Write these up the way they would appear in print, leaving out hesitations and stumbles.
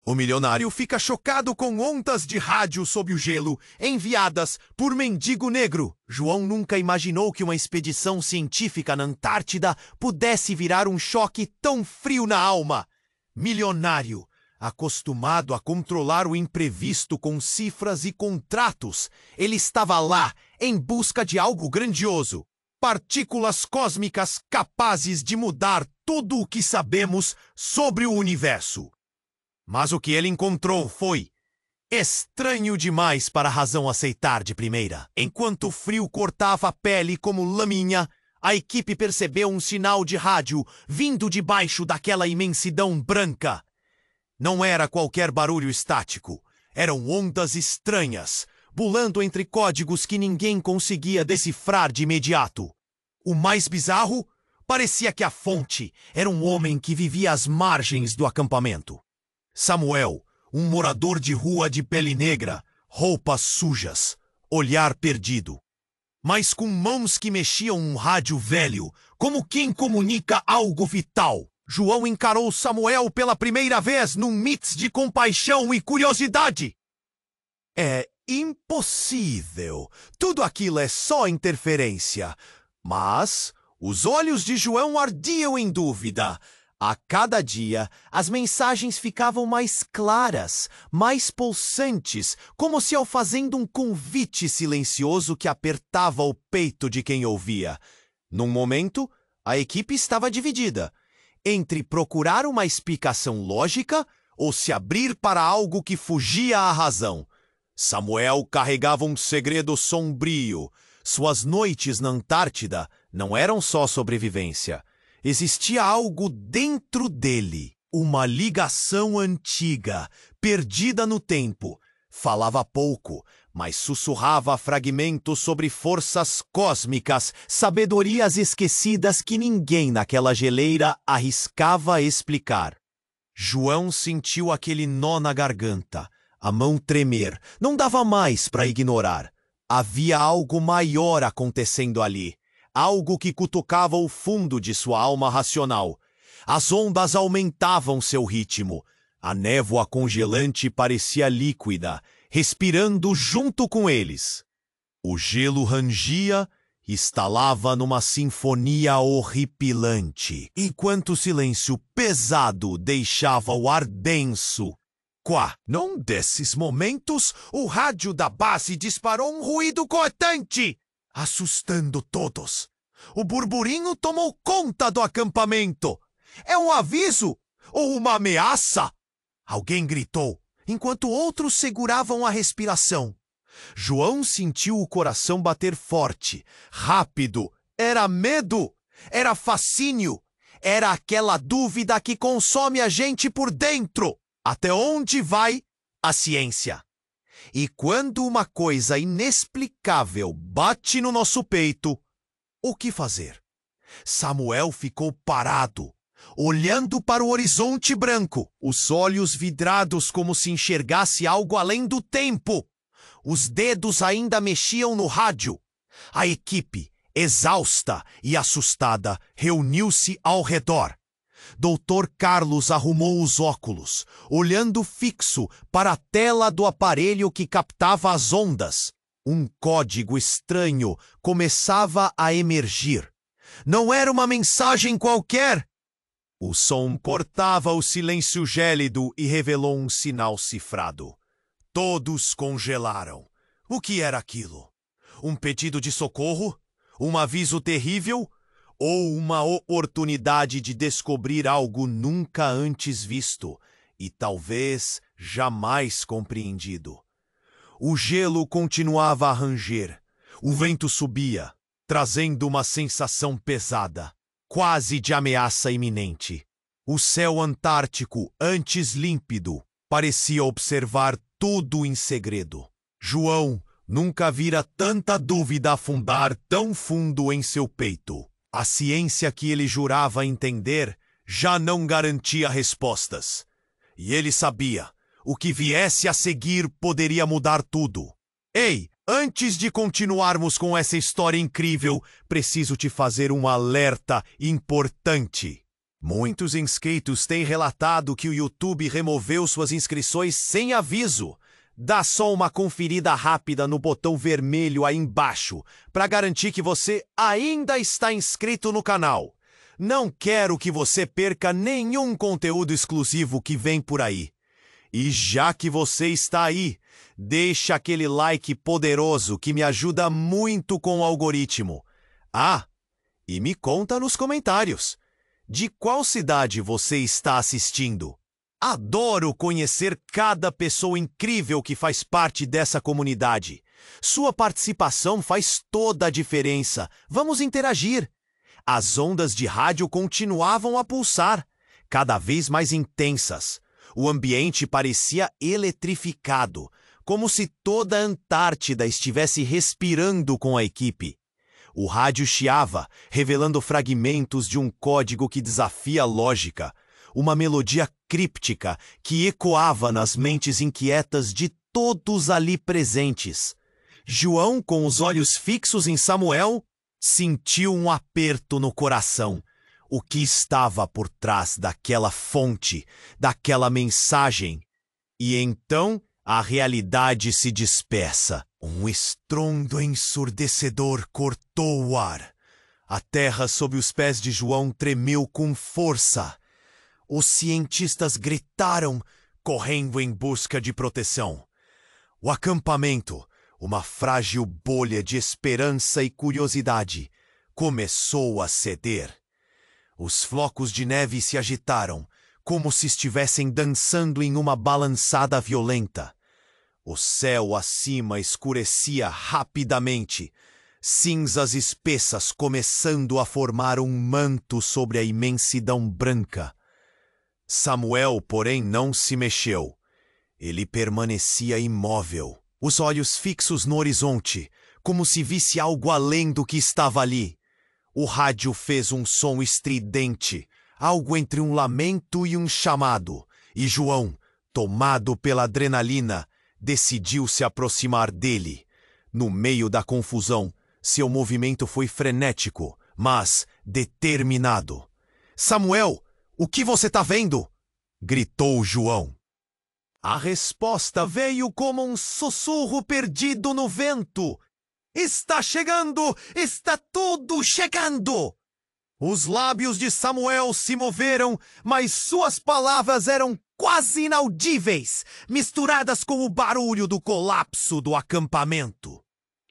O milionário fica chocado com ondas de rádio sob o gelo, enviadas por Mendigo Negro. João nunca imaginou que uma expedição científica na Antártida pudesse virar um choque tão frio na alma. Milionário, acostumado a controlar o imprevisto com cifras e contratos, ele estava lá em busca de algo grandioso. Partículas cósmicas capazes de mudar tudo o que sabemos sobre o universo. Mas o que ele encontrou foi estranho demais para a razão aceitar de primeira. Enquanto o frio cortava a pele como laminha, a equipe percebeu um sinal de rádio vindo de baixo daquela imensidão branca. Não era qualquer barulho estático. Eram ondas estranhas, pulando entre códigos que ninguém conseguia decifrar de imediato. O mais bizarro, parecia que a fonte era um homem que vivia às margens do acampamento. Samuel, um morador de rua de pele negra, roupas sujas, olhar perdido. Mas com mãos que mexiam um rádio velho, como quem comunica algo vital. João encarou Samuel pela primeira vez num mix de compaixão e curiosidade. É impossível. Tudo aquilo é só interferência. Mas os olhos de João ardiam em dúvida. A cada dia, as mensagens ficavam mais claras, mais pulsantes, como se ao fazendo um convite silencioso que apertava o peito de quem ouvia. Num momento, a equipe estava dividida entre procurar uma explicação lógica ou se abrir para algo que fugia à razão. Samuel carregava um segredo sombrio. Suas noites na Antártida não eram só sobrevivência. Existia algo dentro dele, uma ligação antiga, perdida no tempo. Falava pouco, mas sussurrava fragmentos sobre forças cósmicas, sabedorias esquecidas que ninguém naquela geleira arriscava explicar. João sentiu aquele nó na garganta, a mão tremer. Não dava mais para ignorar. Havia algo maior acontecendo ali. Algo que cutucava o fundo de sua alma racional. As ondas aumentavam seu ritmo. A névoa congelante parecia líquida, respirando junto com eles. O gelo rangia e estalava numa sinfonia horripilante, enquanto o silêncio pesado deixava o ar denso. Num desses momentos, o rádio da base disparou um ruído cortante, assustando todos. O burburinho tomou conta do acampamento. É um aviso ou uma ameaça? Alguém gritou, enquanto outros seguravam a respiração. João sentiu o coração bater forte, rápido. Era medo, era fascínio, era aquela dúvida que consome a gente por dentro. Até onde vai a ciência? E quando uma coisa inexplicável bate no nosso peito, o que fazer? Samuel ficou parado, olhando para o horizonte branco, os olhos vidrados como se enxergasse algo além do tempo. Os dedos ainda mexiam no rádio. A equipe, exausta e assustada, reuniu-se ao redor. Dr. Carlos arrumou os óculos, olhando fixo para a tela do aparelho que captava as ondas. Um código estranho começava a emergir. Não era uma mensagem qualquer. O som cortava o silêncio gélido e revelou um sinal cifrado. Todos congelaram. O que era aquilo? Um pedido de socorro? Um aviso terrível? Ou uma oportunidade de descobrir algo nunca antes visto e talvez jamais compreendido? O gelo continuava a ranger. O vento subia, trazendo uma sensação pesada, quase de ameaça iminente. O céu antártico, antes límpido, parecia observar tudo em segredo. João nunca vira tanta dúvida afundar tão fundo em seu peito. A ciência que ele jurava entender já não garantia respostas. E ele sabia, o que viesse a seguir poderia mudar tudo. Ei, antes de continuarmos com essa história incrível, preciso te fazer um alerta importante. Muitos inscritos têm relatado que o YouTube removeu suas inscrições sem aviso. Dá só uma conferida rápida no botão vermelho aí embaixo para garantir que você ainda está inscrito no canal. Não quero que você perca nenhum conteúdo exclusivo que vem por aí. E já que você está aí, deixa aquele like poderoso que me ajuda muito com o algoritmo. Ah, e me conta nos comentários. De qual cidade você está assistindo? Adoro conhecer cada pessoa incrível que faz parte dessa comunidade. Sua participação faz toda a diferença. Vamos interagir. As ondas de rádio continuavam a pulsar, cada vez mais intensas. O ambiente parecia eletrificado, como se toda a Antártida estivesse respirando com a equipe. O rádio chiava, revelando fragmentos de um código que desafia a lógica, uma melodia críptica que ecoava nas mentes inquietas de todos ali presentes. João, com os olhos fixos em Samuel, sentiu um aperto no coração. O que estava por trás daquela fonte, daquela mensagem? E então a realidade se dispersa. Um estrondo ensurdecedor cortou o ar. A terra sob os pés de João tremeu com força. Os cientistas gritaram, correndo em busca de proteção. O acampamento, uma frágil bolha de esperança e curiosidade, começou a ceder. Os flocos de neve se agitaram, como se estivessem dançando em uma balançada violenta. O céu acima escurecia rapidamente, cinzas espessas começando a formar um manto sobre a imensidão branca. Samuel, porém, não se mexeu. Ele permanecia imóvel, os olhos fixos no horizonte, como se visse algo além do que estava ali. O rádio fez um som estridente, algo entre um lamento e um chamado, e João, tomado pela adrenalina, decidiu se aproximar dele. No meio da confusão, seu movimento foi frenético, mas determinado. "Samuel, o que você está vendo?" gritou João. A resposta veio como um sussurro perdido no vento. "Está chegando! Está tudo chegando!" Os lábios de Samuel se moveram, mas suas palavras eram quase inaudíveis, misturadas com o barulho do colapso do acampamento.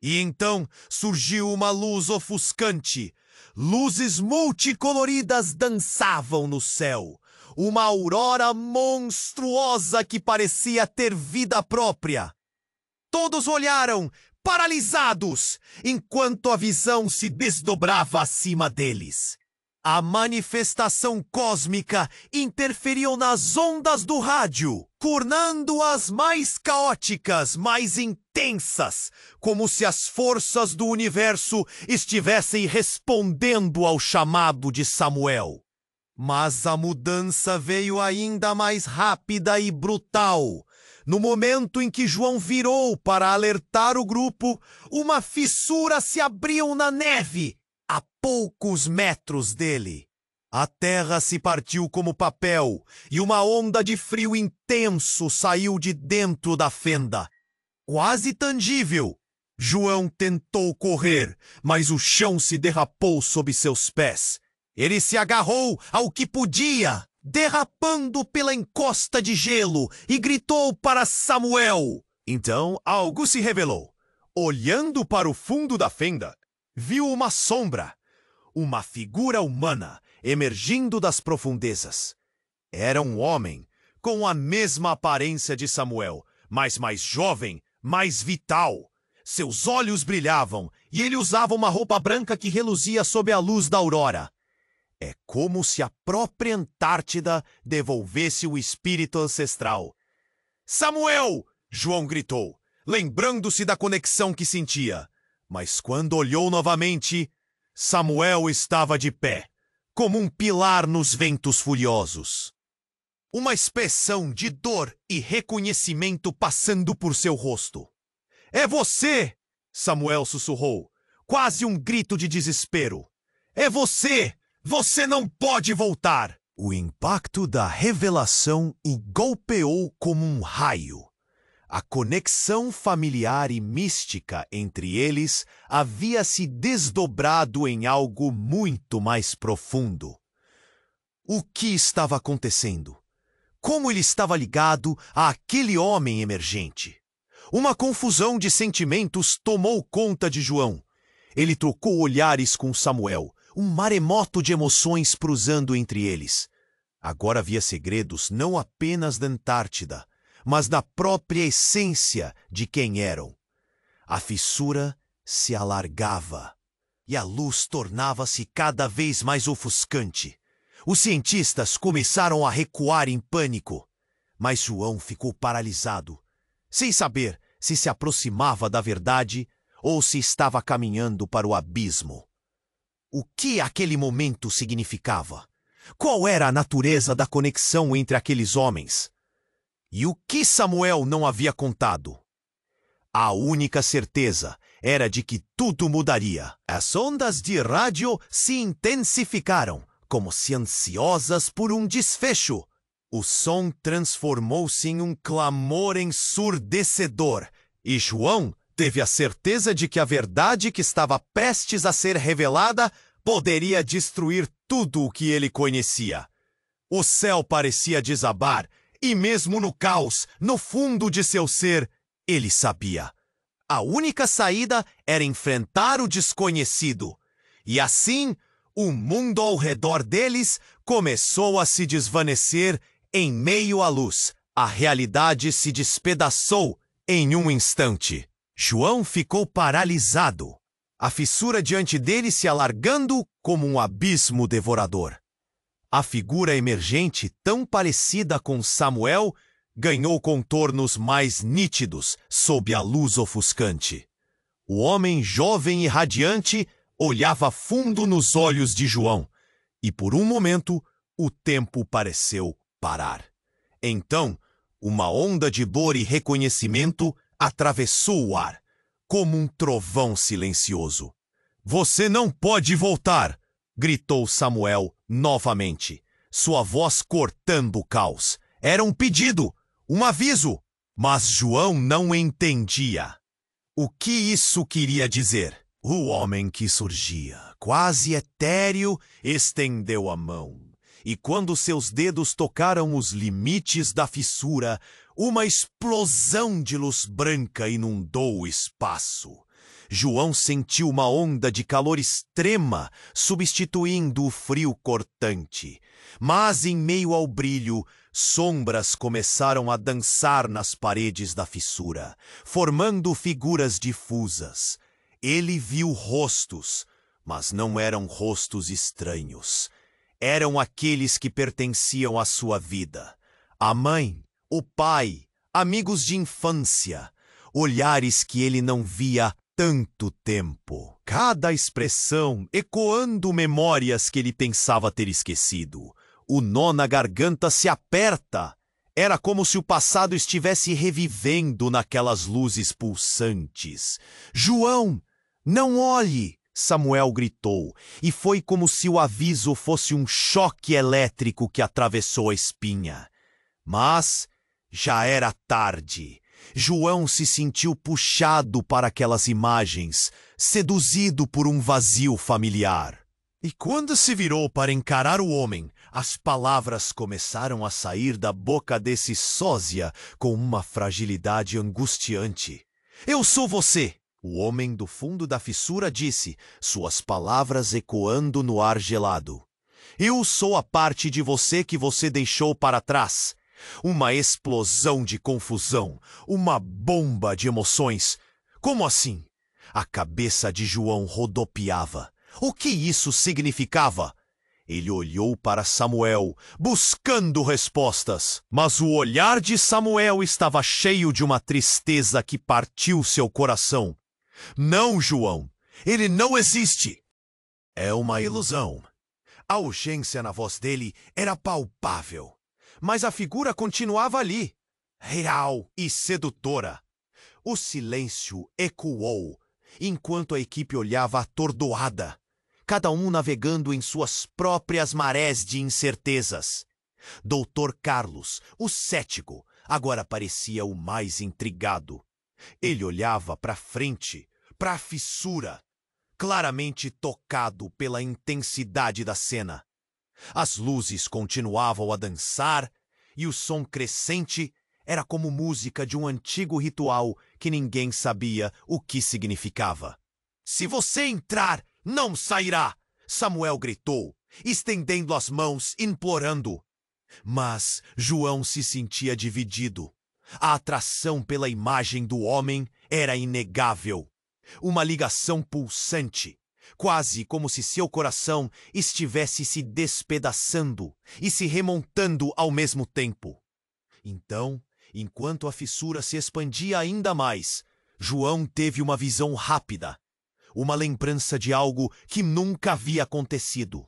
E então surgiu uma luz ofuscante. Luzes multicoloridas dançavam no céu. Uma aurora monstruosa que parecia ter vida própria. Todos olharam, paralisados, enquanto a visão se desdobrava acima deles. A manifestação cósmica interferiu nas ondas do rádio, tornando-as mais caóticas, mais intensas, como se as forças do universo estivessem respondendo ao chamado de Samuel. Mas a mudança veio ainda mais rápida e brutal. No momento em que João virou para alertar o grupo, uma fissura se abriu na neve, a poucos metros dele. A terra se partiu como papel e uma onda de frio intenso saiu de dentro da fenda. Quase tangível, João tentou correr, mas o chão se derrapou sob seus pés. Ele se agarrou ao que podia, derrapando pela encosta de gelo, e gritou para Samuel. Então algo se revelou. Olhando para o fundo da fenda, viu uma sombra, uma figura humana emergindo das profundezas. Era um homem com a mesma aparência de Samuel, mas mais jovem, mais vital. Seus olhos brilhavam e ele usava uma roupa branca que reluzia sob a luz da aurora. É como se a própria Antártida devolvesse o espírito ancestral. "Samuel!" João gritou, lembrando-se da conexão que sentia. Mas quando olhou novamente, Samuel estava de pé, como um pilar nos ventos furiosos. Uma expressão de dor e reconhecimento passando por seu rosto. "É você!" Samuel sussurrou, quase um grito de desespero. "É você! Você não pode voltar!" O impacto da revelação o golpeou como um raio. A conexão familiar e mística entre eles havia se desdobrado em algo muito mais profundo. O que estava acontecendo? Como ele estava ligado àquele homem emergente? Uma confusão de sentimentos tomou conta de João. Ele trocou olhares com Samuel, um maremoto de emoções cruzando entre eles. Agora havia segredos não apenas da Antártida, mas da própria essência de quem eram. A fissura se alargava e a luz tornava-se cada vez mais ofuscante. Os cientistas começaram a recuar em pânico, mas João ficou paralisado, sem saber se aproximava da verdade ou se estava caminhando para o abismo. O que aquele momento significava? Qual era a natureza da conexão entre aqueles homens? E o que Samuel não havia contado? A única certeza era de que tudo mudaria. As ondas de rádio se intensificaram, como se ansiosas por um desfecho. O som transformou-se em um clamor ensurdecedor, e João teve a certeza de que a verdade que estava prestes a ser revelada poderia destruir tudo o que ele conhecia. O céu parecia desabar, e mesmo no caos, no fundo de seu ser, ele sabia. A única saída era enfrentar o desconhecido. E assim, o mundo ao redor deles começou a se desvanecer em meio à luz. A realidade se despedaçou em um instante. João ficou paralisado, a fissura diante dele se alargando como um abismo devorador. A figura emergente, tão parecida com Samuel, ganhou contornos mais nítidos sob a luz ofuscante. O homem jovem e radiante olhava fundo nos olhos de João, e por um momento o tempo pareceu parar. Então, uma onda de dor e reconhecimento atravessou o ar, como um trovão silencioso. "Você não pode voltar!" gritou Samuel novamente, sua voz cortando o caos. Era um pedido, um aviso, mas João não entendia. O que isso queria dizer? O homem que surgia, quase etéreo, estendeu a mão. E quando seus dedos tocaram os limites da fissura, uma explosão de luz branca inundou o espaço. João sentiu uma onda de calor extrema, substituindo o frio cortante. Mas, em meio ao brilho, sombras começaram a dançar nas paredes da fissura, formando figuras difusas. Ele viu rostos, mas não eram rostos estranhos. Eram aqueles que pertenciam à sua vida. A mãe, o pai, amigos de infância, olhares que ele não via há tanto tempo. Cada expressão ecoando memórias que ele pensava ter esquecido. O nó na garganta se aperta. Era como se o passado estivesse revivendo naquelas luzes pulsantes. "João, não olhe!" Samuel gritou, e foi como se o aviso fosse um choque elétrico que atravessou a espinha. Mas já era tarde. João se sentiu puxado para aquelas imagens, seduzido por um vazio familiar. E quando se virou para encarar o homem, as palavras começaram a sair da boca desse sósia com uma fragilidade angustiante. "Eu sou você!" O homem do fundo da fissura disse, suas palavras ecoando no ar gelado. "Eu sou a parte de você que você deixou para trás." Uma explosão de confusão, uma bomba de emoções. Como assim? A cabeça de João rodopiava. O que isso significava? Ele olhou para Samuel, buscando respostas. Mas o olhar de Samuel estava cheio de uma tristeza que partiu seu coração. "Não, João, ele não existe." "É uma ilusão." A urgência na voz dele era palpável. Mas a figura continuava ali, real e sedutora. O silêncio ecoou, enquanto a equipe olhava atordoada. cada um navegando em suas próprias marés de incertezas. Doutor Carlos, o cético, agora parecia o mais intrigado. Ele olhava para frente, para a fissura, claramente tocado pela intensidade da cena. As luzes continuavam a dançar e o som crescente era como música de um antigo ritual que ninguém sabia o que significava. "Se você entrar, não sairá!" Samuel gritou, estendendo as mãos, implorando. Mas João se sentia dividido. A atração pela imagem do homem era inegável. Uma ligação pulsante, quase como se seu coração estivesse se despedaçando e se remontando ao mesmo tempo. Então, enquanto a fissura se expandia ainda mais, João teve uma visão rápida, uma lembrança de algo que nunca havia acontecido.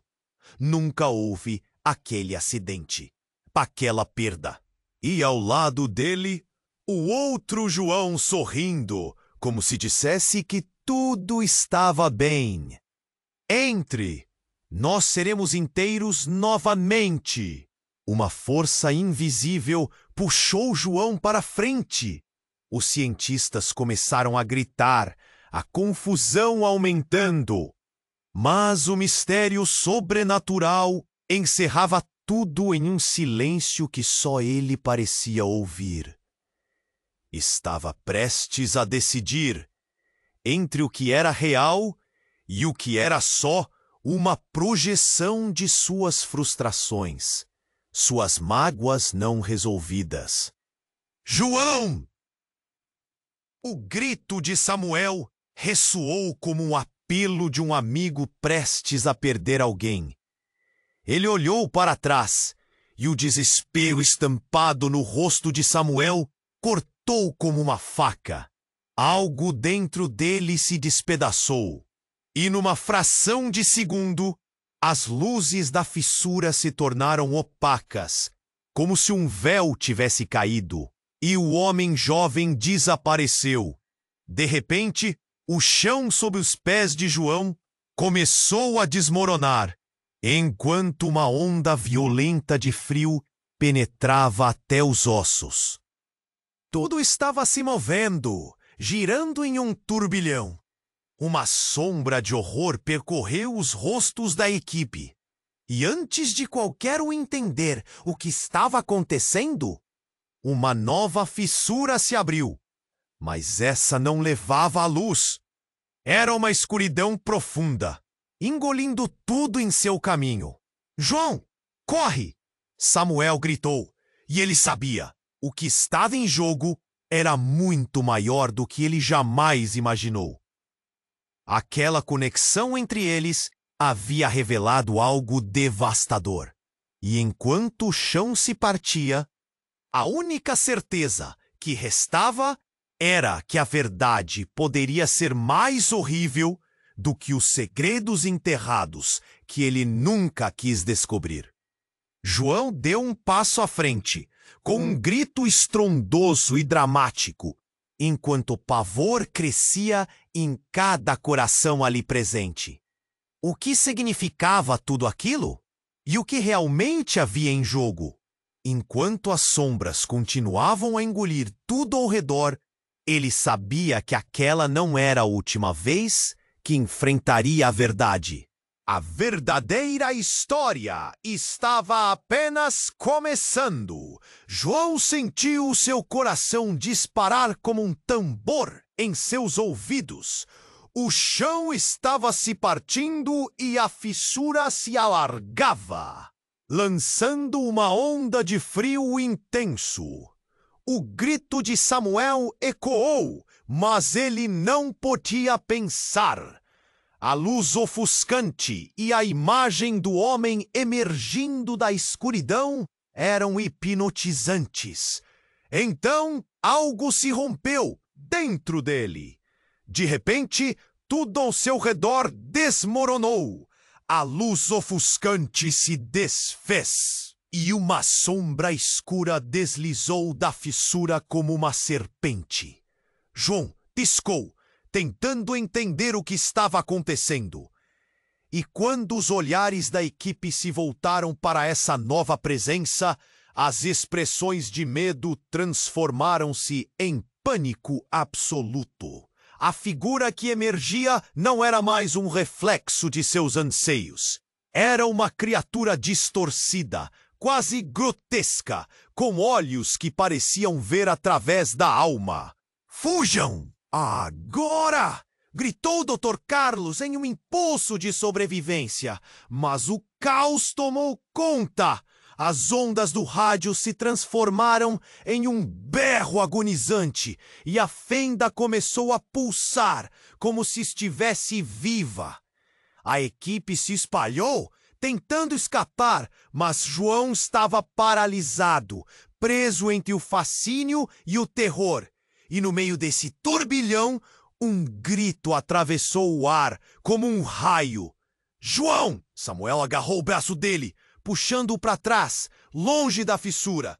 Nunca houve aquele acidente, aquela perda. E ao lado dele, o outro João sorrindo, como se dissesse que tudo estava bem. "Entre! Nós seremos inteiros novamente!" Uma força invisível puxou João para frente. Os cientistas começaram a gritar, a confusão aumentando. Mas o mistério sobrenatural encerrava tudo em um silêncio que só ele parecia ouvir. Estava prestes a decidir entre o que era real e o que era só uma projeção de suas frustrações, suas mágoas não resolvidas. "João!" O grito de Samuel ressoou como um apelo de um amigo prestes a perder alguém. Ele olhou para trás e o desespero estampado no rosto de Samuel cortou como uma faca. Algo dentro dele se despedaçou, e numa fração de segundo, as luzes da fissura se tornaram opacas, como se um véu tivesse caído, e o homem jovem desapareceu. De repente, o chão sob os pés de João começou a desmoronar, enquanto uma onda violenta de frio penetrava até os ossos. Tudo estava se movendo, girando em um turbilhão. Uma sombra de horror percorreu os rostos da equipe. E antes de qualquer um entender o que estava acontecendo, uma nova fissura se abriu. Mas essa não levava à luz. Era uma escuridão profunda, engolindo tudo em seu caminho. "João, corre!" Samuel gritou, e ele sabia. O que estava em jogo era muito maior do que ele jamais imaginou. Aquela conexão entre eles havia revelado algo devastador. E enquanto o chão se partia, a única certeza que restava era que a verdade poderia ser mais horrível do que os segredos enterrados que ele nunca quis descobrir. João deu um passo à frente, com um grito estrondoso e dramático, enquanto o pavor crescia em cada coração ali presente. O que significava tudo aquilo? E o que realmente havia em jogo? Enquanto as sombras continuavam a engolir tudo ao redor, ele sabia que aquela não era a última vez que enfrentaria a verdade. A verdadeira história estava apenas começando. João sentiu seu coração disparar como um tambor em seus ouvidos. O chão estava se partindo e a fissura se alargava, lançando uma onda de frio intenso. O grito de Samuel ecoou, mas ele não podia pensar. A luz ofuscante e a imagem do homem emergindo da escuridão eram hipnotizantes. Então, algo se rompeu dentro dele. De repente, tudo ao seu redor desmoronou. A luz ofuscante se desfez e uma sombra escura deslizou da fissura como uma serpente. João piscou, tentando entender o que estava acontecendo. E quando os olhares da equipe se voltaram para essa nova presença, as expressões de medo transformaram-se em pânico absoluto. A figura que emergia não era mais um reflexo de seus anseios. Era uma criatura distorcida, quase grotesca, com olhos que pareciam ver através da alma. "Fujam! Agora!" gritou o Dr. Carlos em um impulso de sobrevivência. Mas o caos tomou conta. As ondas do rádio se transformaram em um berro agonizante e a fenda começou a pulsar como se estivesse viva. A equipe se espalhou, tentando escapar, mas João estava paralisado, preso entre o fascínio e o terror. E no meio desse turbilhão, um grito atravessou o ar como um raio. "João!" Samuel agarrou o braço dele, puxando-o para trás, longe da fissura.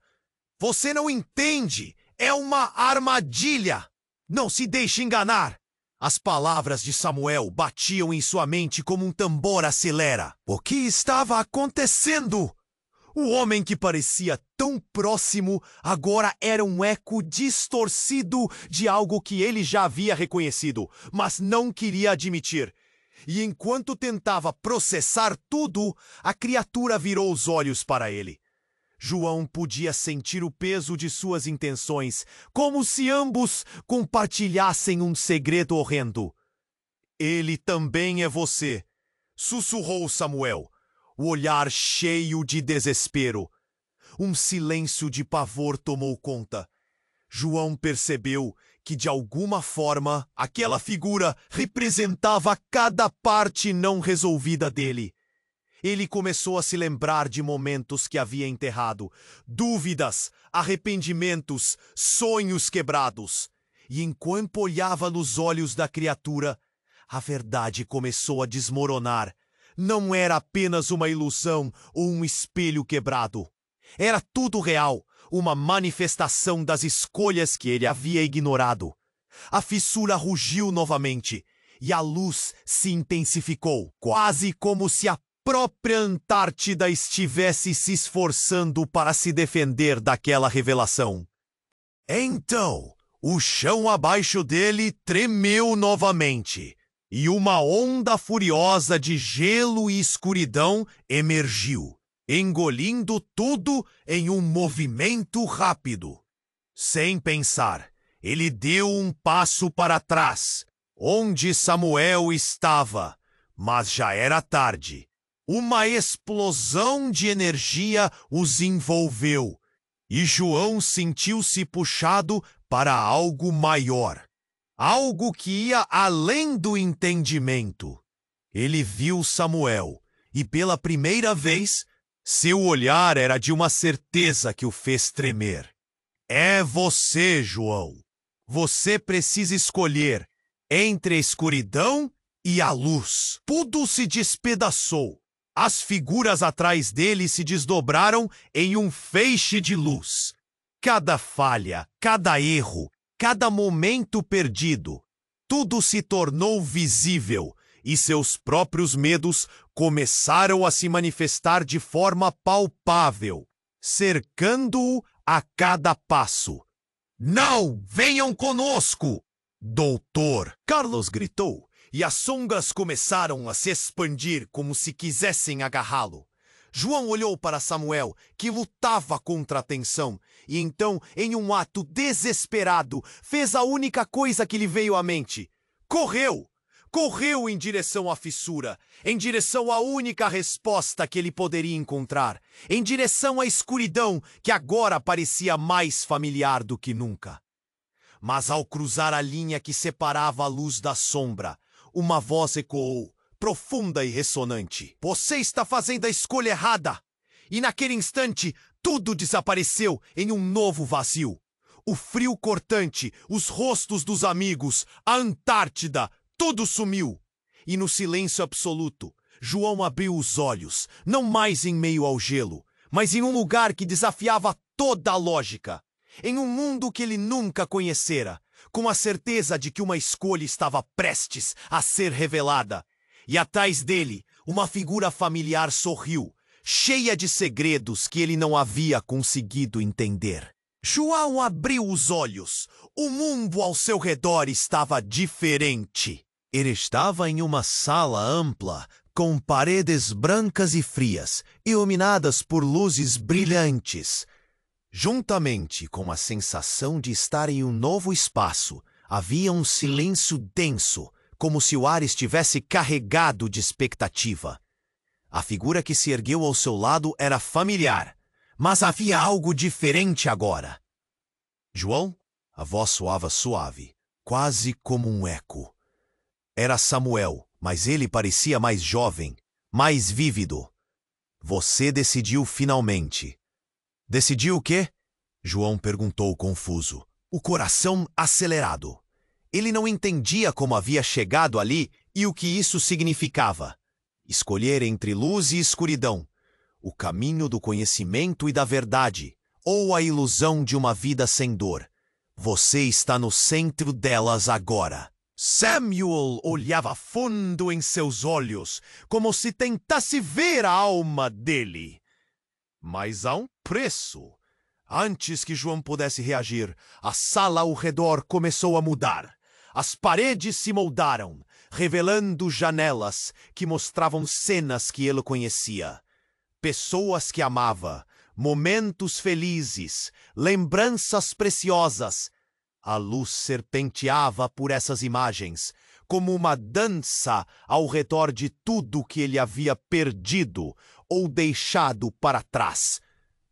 "Você não entende! É uma armadilha! Não se deixe enganar!" As palavras de Samuel batiam em sua mente como um tambor acelera. O que estava acontecendo? O homem que parecia tão próximo agora era um eco distorcido de algo que ele já havia reconhecido, mas não queria admitir. E enquanto tentava processar tudo, a criatura virou os olhos para ele. João podia sentir o peso de suas intenções, como se ambos compartilhassem um segredo horrendo. "Ele também é você", sussurrou Samuel, o olhar cheio de desespero. Um silêncio de pavor tomou conta. João percebeu que, de alguma forma, aquela figura representava cada parte não resolvida dele. Ele começou a se lembrar de momentos que havia enterrado, dúvidas, arrependimentos, sonhos quebrados. E enquanto olhava nos olhos da criatura, a verdade começou a desmoronar. Não era apenas uma ilusão ou um espelho quebrado. Era tudo real, uma manifestação das escolhas que ele havia ignorado. A fissura rugiu novamente e a luz se intensificou, quase como se a própria Antártida estivesse se esforçando para se defender daquela revelação. Então, o chão abaixo dele tremeu novamente, e uma onda furiosa de gelo e escuridão emergiu, engolindo tudo em um movimento rápido. Sem pensar, ele deu um passo para trás, onde Samuel estava, mas já era tarde. Uma explosão de energia os envolveu, e João sentiu-se puxado para algo maior, algo que ia além do entendimento. Ele viu Samuel, e pela primeira vez, seu olhar era de uma certeza que o fez tremer. "É você, João. Você precisa escolher entre a escuridão e a luz." Tudo se despedaçou. As figuras atrás dele se desdobraram em um feixe de luz. Cada falha, cada erro, cada momento perdido, tudo se tornou visível e seus próprios medos começaram a se manifestar de forma palpável, cercando-o a cada passo. "Não, venham conosco, doutor!" Carlos gritou. E as sombras começaram a se expandir como se quisessem agarrá-lo. João olhou para Samuel, que lutava contra a tensão, e então, em um ato desesperado, fez a única coisa que lhe veio à mente. Correu! Correu em direção à fissura, em direção à única resposta que ele poderia encontrar, em direção à escuridão que agora parecia mais familiar do que nunca. Mas ao cruzar a linha que separava a luz da sombra, uma voz ecoou, profunda e ressonante. "Você está fazendo a escolha errada!" E naquele instante, tudo desapareceu em um novo vazio. O frio cortante, os rostos dos amigos, a Antártida, tudo sumiu. E no silêncio absoluto, João abriu os olhos, não mais em meio ao gelo, mas em um lugar que desafiava toda a lógica. Em um mundo que ele nunca conhecera, com a certeza de que uma escolha estava prestes a ser revelada. E atrás dele, uma figura familiar sorriu, cheia de segredos que ele não havia conseguido entender. João abriu os olhos. O mundo ao seu redor estava diferente. Ele estava em uma sala ampla, com paredes brancas e frias, iluminadas por luzes brilhantes. Juntamente com a sensação de estar em um novo espaço, havia um silêncio denso, como se o ar estivesse carregado de expectativa. A figura que se ergueu ao seu lado era familiar, mas havia algo diferente agora. João? A voz soava suave, quase como um eco. Era Samuel, mas ele parecia mais jovem, mais vívido. Você decidiu finalmente. Decidiu o quê? João perguntou confuso, o coração acelerado. Ele não entendia como havia chegado ali e o que isso significava. Escolher entre luz e escuridão, o caminho do conhecimento e da verdade, ou a ilusão de uma vida sem dor. Você está no centro delas agora. Samuel olhava fundo em seus olhos, como se tentasse ver a alma dele. Mas há um preço. Antes que João pudesse reagir, a sala ao redor começou a mudar. As paredes se moldaram, revelando janelas que mostravam cenas que ele conhecia. Pessoas que amava, momentos felizes, lembranças preciosas. A luz serpenteava por essas imagens, como uma dança ao redor de tudo que ele havia perdido ou deixado para trás.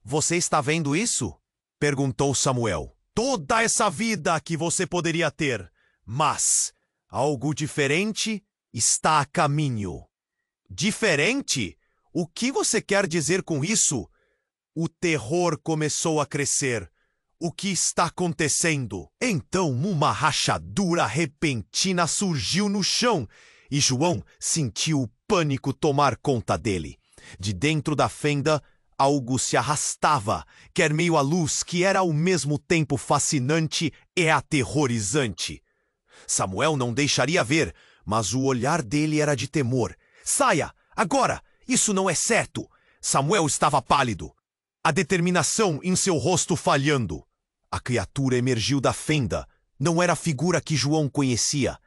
Você está vendo isso? Perguntou Samuel. Toda essa vida que você poderia ter, mas algo diferente está a caminho. Diferente? O que você quer dizer com isso? O terror começou a crescer. O que está acontecendo? Então uma rachadura repentina surgiu no chão e João sentiu o pânico tomar conta dele. De dentro da fenda, algo se arrastava, quer meio à luz que era ao mesmo tempo fascinante e aterrorizante. Samuel não deixaria ver, mas o olhar dele era de temor. Saia, agora! Isso não é certo! Samuel estava pálido, a determinação em seu rosto falhando. A criatura emergiu da fenda. Não era a figura que João conhecia.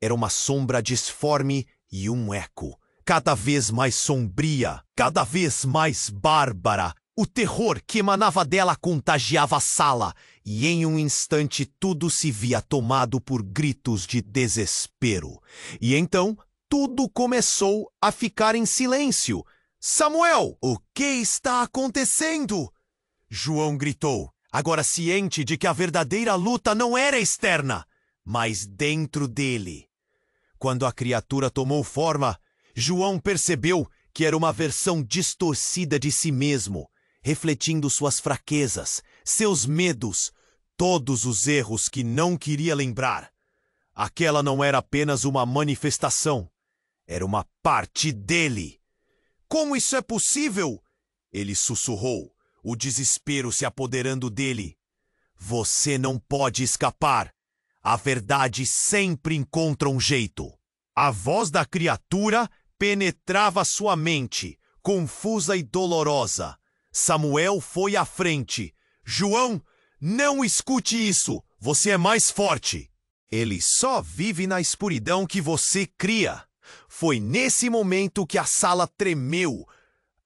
Era uma sombra disforme e um eco. Cada vez mais sombria, cada vez mais bárbara. O terror que emanava dela contagiava a sala, e em um instante tudo se via tomado por gritos de desespero. E então tudo começou a ficar em silêncio. Samuel, o que está acontecendo? João gritou, agora ciente de que a verdadeira luta não era externa, mas dentro dele. Quando a criatura tomou forma, João percebeu que era uma versão distorcida de si mesmo, refletindo suas fraquezas, seus medos, todos os erros que não queria lembrar. Aquela não era apenas uma manifestação, era uma parte dele. Como isso é possível? Ele sussurrou, o desespero se apoderando dele. Você não pode escapar. A verdade sempre encontra um jeito. A voz da criatura penetrava sua mente, confusa e dolorosa. Samuel foi à frente. João, não escute isso. Você é mais forte. Ele só vive na escuridão que você cria. Foi nesse momento que a sala tremeu.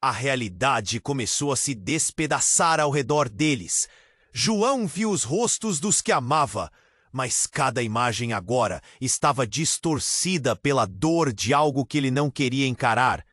A realidade começou a se despedaçar ao redor deles. João viu os rostos dos que amava, mas cada imagem agora estava distorcida pela dor de algo que ele não queria encarar.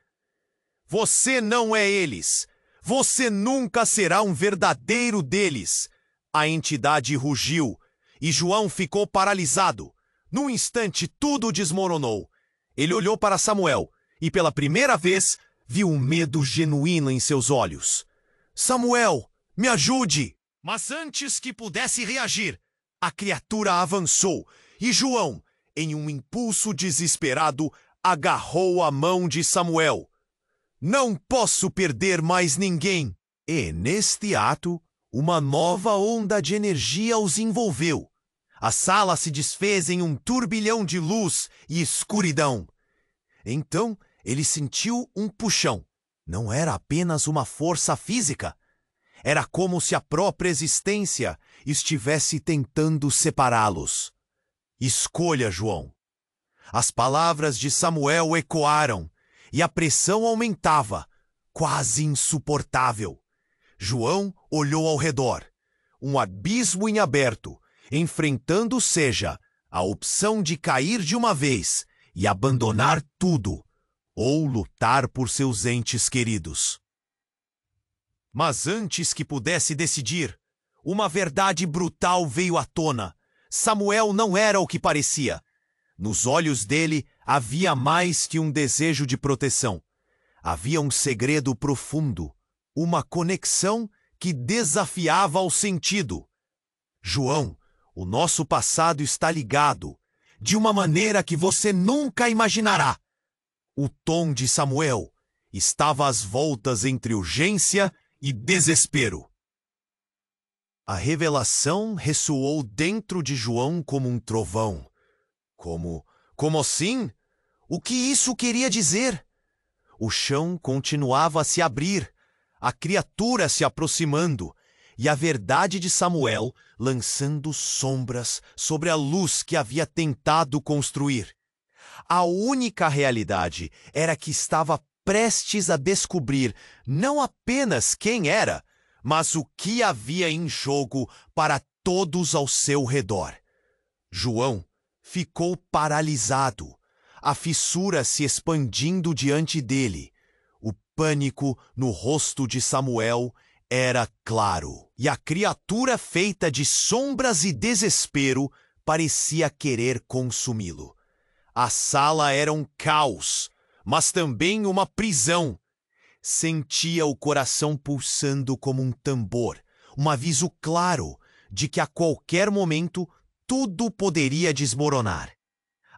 Você não é eles. Você nunca será um verdadeiro deles. A entidade rugiu e João ficou paralisado. Num instante, tudo desmoronou. Ele olhou para Samuel e, pela primeira vez, viu um medo genuíno em seus olhos. Samuel, me ajude! Mas antes que pudesse reagir, a criatura avançou e João, em um impulso desesperado, agarrou a mão de Samuel. Não posso perder mais ninguém! E, neste ato, uma nova onda de energia os envolveu. A sala se desfez em um turbilhão de luz e escuridão. Então, Ele sentiu um puxão. Não era apenas uma força física. Era como se a própria existência estivesse tentando separá-los. Escolha, João. As palavras de Samuel ecoaram e a pressão aumentava, quase insuportável. João olhou ao redor. Um abismo em aberto, enfrentando seja a opção de cair de uma vez e abandonar tudo, ou lutar por seus entes queridos. Mas antes que pudesse decidir, uma verdade brutal veio à tona. Samuel não era o que parecia. Nos olhos dele havia mais que um desejo de proteção. Havia um segredo profundo, uma conexão que desafiava ao sentido. João, o nosso passado está ligado, de uma maneira que você nunca imaginará. O tom de Samuel estava às voltas entre urgência e desespero. A revelação ressoou dentro de João como um trovão. Como assim? O que isso queria dizer? O chão continuava a se abrir, a criatura se aproximando, e a verdade de Samuel lançando sombras sobre a luz que havia tentado construir. A única realidade era que estava prestes a descobrir não apenas quem era, mas o que havia em jogo para todos ao seu redor. João ficou paralisado, a fissura se expandindo diante dele. O pânico no rosto de Samuel era claro, e a criatura feita de sombras e desespero parecia querer consumi-lo. A sala era um caos, mas também uma prisão. Sentia o coração pulsando como um tambor, um aviso claro de que a qualquer momento tudo poderia desmoronar.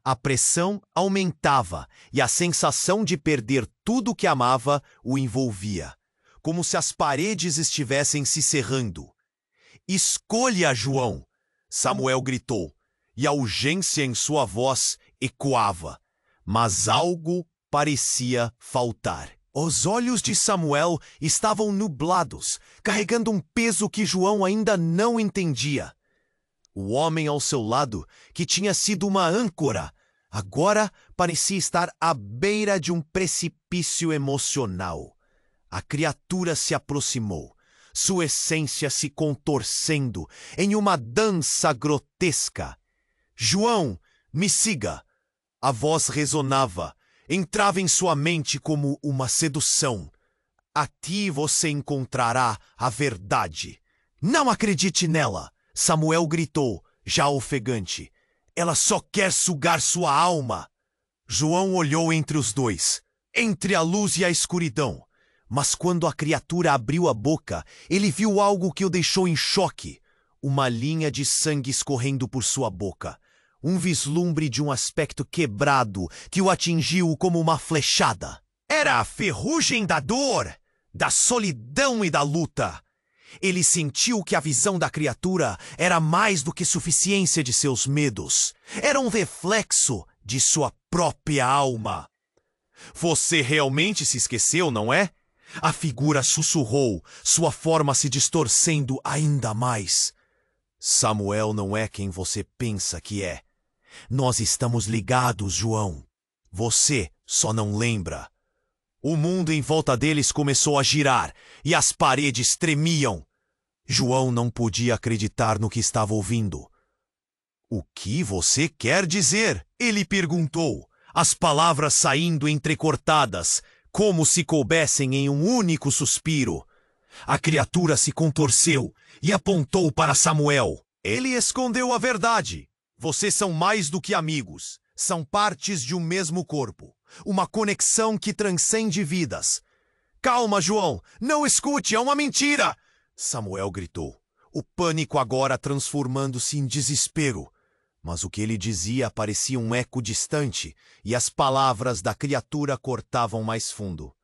A pressão aumentava e a sensação de perder tudo que amava o envolvia, como se as paredes estivessem se cerrando. "Escolha, João!" Samuel gritou, e a urgência em sua voz ecoava, mas algo parecia faltar. Os olhos de Samuel estavam nublados, carregando um peso que João ainda não entendia. O homem ao seu lado, que tinha sido uma âncora, agora parecia estar à beira de um precipício emocional. A criatura se aproximou, sua essência se contorcendo em uma dança grotesca. "João, me siga!" A voz resonava, entrava em sua mente como uma sedução. "Aqui você encontrará a verdade." "Não acredite nela!" Samuel gritou, já ofegante. "Ela só quer sugar sua alma." João olhou entre os dois, entre a luz e a escuridão. Mas quando a criatura abriu a boca, ele viu algo que o deixou em choque. Uma linha de sangue escorrendo por sua boca. Um vislumbre de um aspecto quebrado que o atingiu como uma flechada. Era a ferrugem da dor, da solidão e da luta. Ele sentiu que a visão da criatura era mais do que suficiência de seus medos. Era um reflexo de sua própria alma. "Você realmente se esqueceu, não é?" A figura sussurrou, sua forma se distorcendo ainda mais. "Samuel não é quem você pensa que é. Nós estamos ligados, João. Você só não lembra." O mundo em volta deles começou a girar e as paredes tremiam. João não podia acreditar no que estava ouvindo. "O que você quer dizer?" ele perguntou, as palavras saindo entrecortadas, como se coubessem em um único suspiro. A criatura se contorceu e apontou para Samuel. "Ele escondeu a verdade. Vocês são mais do que amigos. São partes de um mesmo corpo. Uma conexão que transcende vidas." "Calma, João. Não escute, é uma mentira!" Samuel gritou, o pânico agora transformando-se em desespero. Mas o que ele dizia parecia um eco distante, e as palavras da criatura cortavam mais fundo.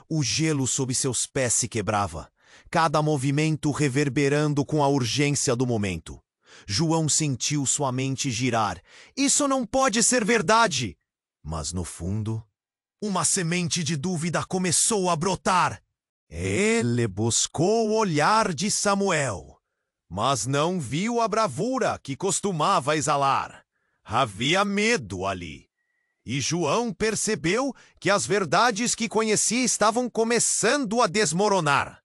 O gelo sob seus pés se quebrava, cada movimento reverberando com a urgência do momento. João sentiu sua mente girar. "Isso não pode ser verdade!" Mas no fundo, Uma semente de dúvida começou a brotar. Ele buscou o olhar de Samuel, mas não viu a bravura que costumava exalar. Havia medo ali. E João percebeu que as verdades que conhecia estavam começando a desmoronar.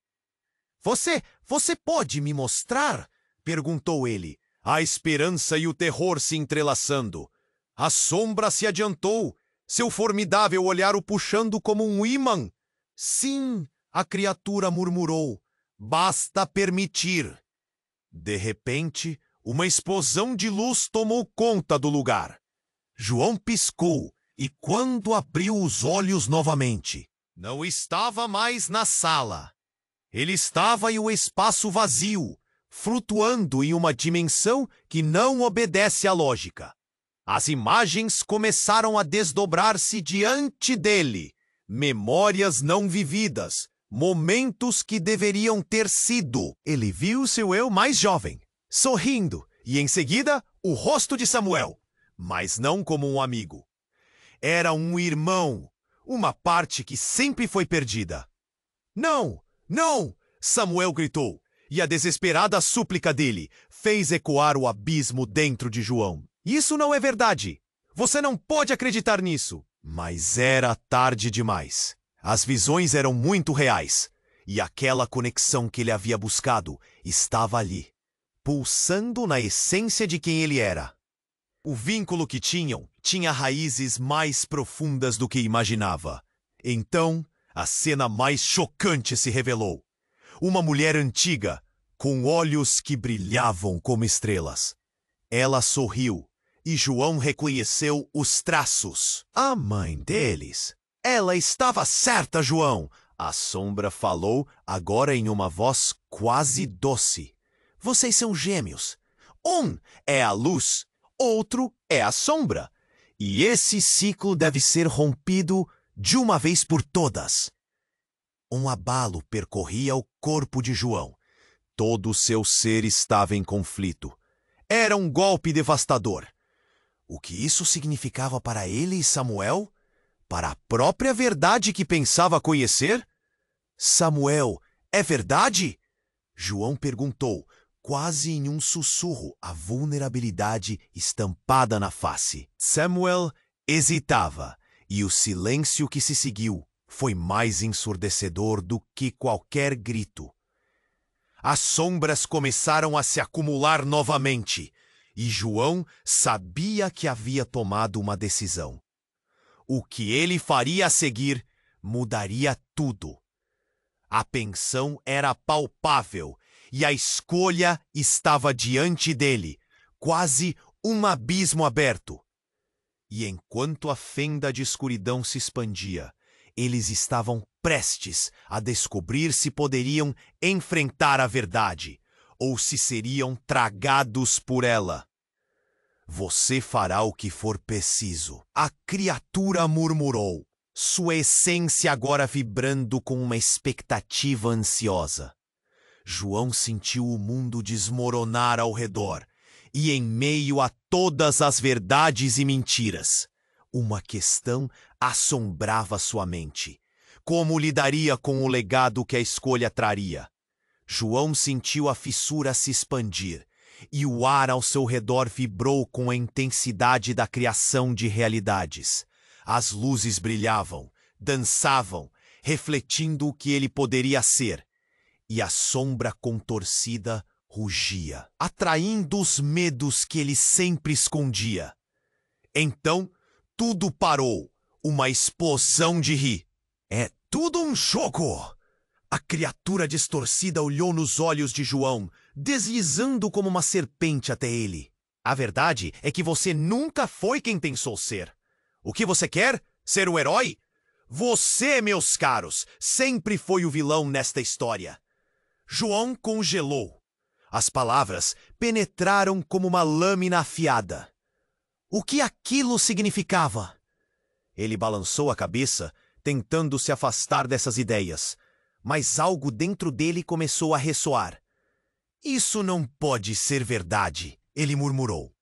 Você pode me mostrar? Perguntou ele, a esperança e o terror se entrelaçando. A sombra se adiantou, seu formidável olhar o puxando como um ímã. Sim, a criatura murmurou, basta permitir. De repente, uma explosão de luz tomou conta do lugar. João piscou e, quando abriu os olhos novamente, não estava mais na sala. Ele estava em um espaço vazio, flutuando em uma dimensão que não obedece à lógica. As imagens começaram a desdobrar-se diante dele. Memórias não vividas, momentos que deveriam ter sido. Ele viu seu eu mais jovem, sorrindo, e em seguida o rosto de Samuel, mas não como um amigo. Era um irmão, uma parte que sempre foi perdida. Não! Não! Samuel gritou, e a desesperada súplica dele fez ecoar o abismo dentro de João. Isso não é verdade! Você não pode acreditar nisso! Mas era tarde demais. As visões eram muito reais, e aquela conexão que ele havia buscado estava ali, pulsando na essência de quem ele era. O vínculo que tinha raízes mais profundas do que imaginava. Então, a cena mais chocante se revelou. Uma mulher antiga, com olhos que brilhavam como estrelas. Ela sorriu, e João reconheceu os traços. A mãe deles. Ela estava certa, João. A sombra falou, agora em uma voz quase doce. Vocês são gêmeos. Um é a luz, outro é a sombra. E esse ciclo deve ser rompido de uma vez por todas. Um abalo percorria o corpo de João. Todo o seu ser estava em conflito. Era um golpe devastador. O que isso significava para ele e Samuel? Para a própria verdade que pensava conhecer? Samuel, é verdade? João perguntou, quase em um sussurro, a vulnerabilidade estampada na face. Samuel hesitava, e o silêncio que se seguiu foi mais ensurdecedor do que qualquer grito. As sombras começaram a se acumular novamente, e João sabia que havia tomado uma decisão. O que ele faria a seguir mudaria tudo. A pensão era palpável, e a escolha estava diante dele, quase um abismo aberto. E enquanto a fenda de escuridão se expandia, eles estavam prestes a descobrir se poderiam enfrentar a verdade, ou se seriam tragados por ela. Você fará o que for preciso. A criatura murmurou, sua essência agora vibrando com uma expectativa ansiosa. João sentiu o mundo desmoronar ao redor, e em meio a todas as verdades e mentiras, uma questão assombrava sua mente. Como lidaria com o legado que a escolha traria? João sentiu a fissura se expandir, e o ar ao seu redor vibrou com a intensidade da criação de realidades. As luzes brilhavam, dançavam, refletindo o que ele poderia ser, e a sombra contorcida rugia, atraindo os medos que ele sempre escondia. Então, tudo parou, uma explosão de rir. É tudo um jogo! A criatura distorcida olhou nos olhos de João, deslizando como uma serpente até ele. A verdade é que você nunca foi quem pensou ser. O que você quer? Ser o herói? Você, meus caros, sempre foi o vilão nesta história. João congelou. As palavras penetraram como uma lâmina afiada. O que aquilo significava? Ele balançou a cabeça, tentando se afastar dessas ideias, mas algo dentro dele começou a ressoar. Isso não pode ser verdade, ele murmurou.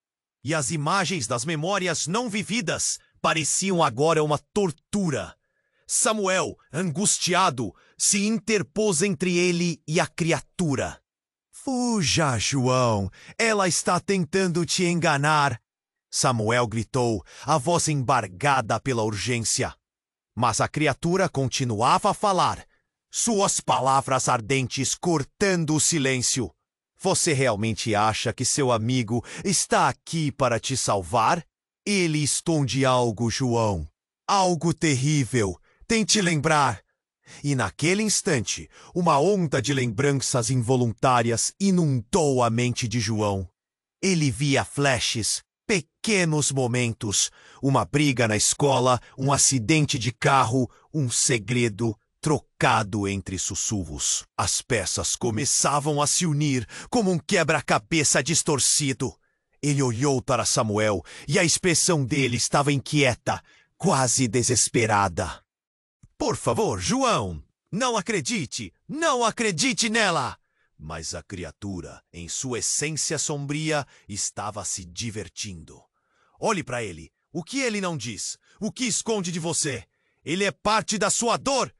E as imagens das memórias não vividas pareciam agora uma tortura. Samuel, angustiado, se interpôs entre ele e a criatura. Fuja, João, ela está tentando te enganar. Samuel gritou, a voz embargada pela urgência. Mas a criatura continuava a falar, suas palavras ardentes cortando o silêncio. Você realmente acha que seu amigo está aqui para te salvar? Ele esconde algo, João. Algo terrível. Tente lembrar. E naquele instante, uma onda de lembranças involuntárias inundou a mente de João. Ele via flashes, pequenos momentos, uma briga na escola, um acidente de carro, um segredo trocado entre sussurros. As peças começavam a se unir como um quebra-cabeça distorcido. Ele olhou para Samuel e a expressão dele estava inquieta, quase desesperada. Por favor, João, não acredite nela! Mas a criatura, em sua essência sombria, estava se divertindo. Olhe para ele. O que ele não diz? O que esconde de você? Ele é parte da sua dor!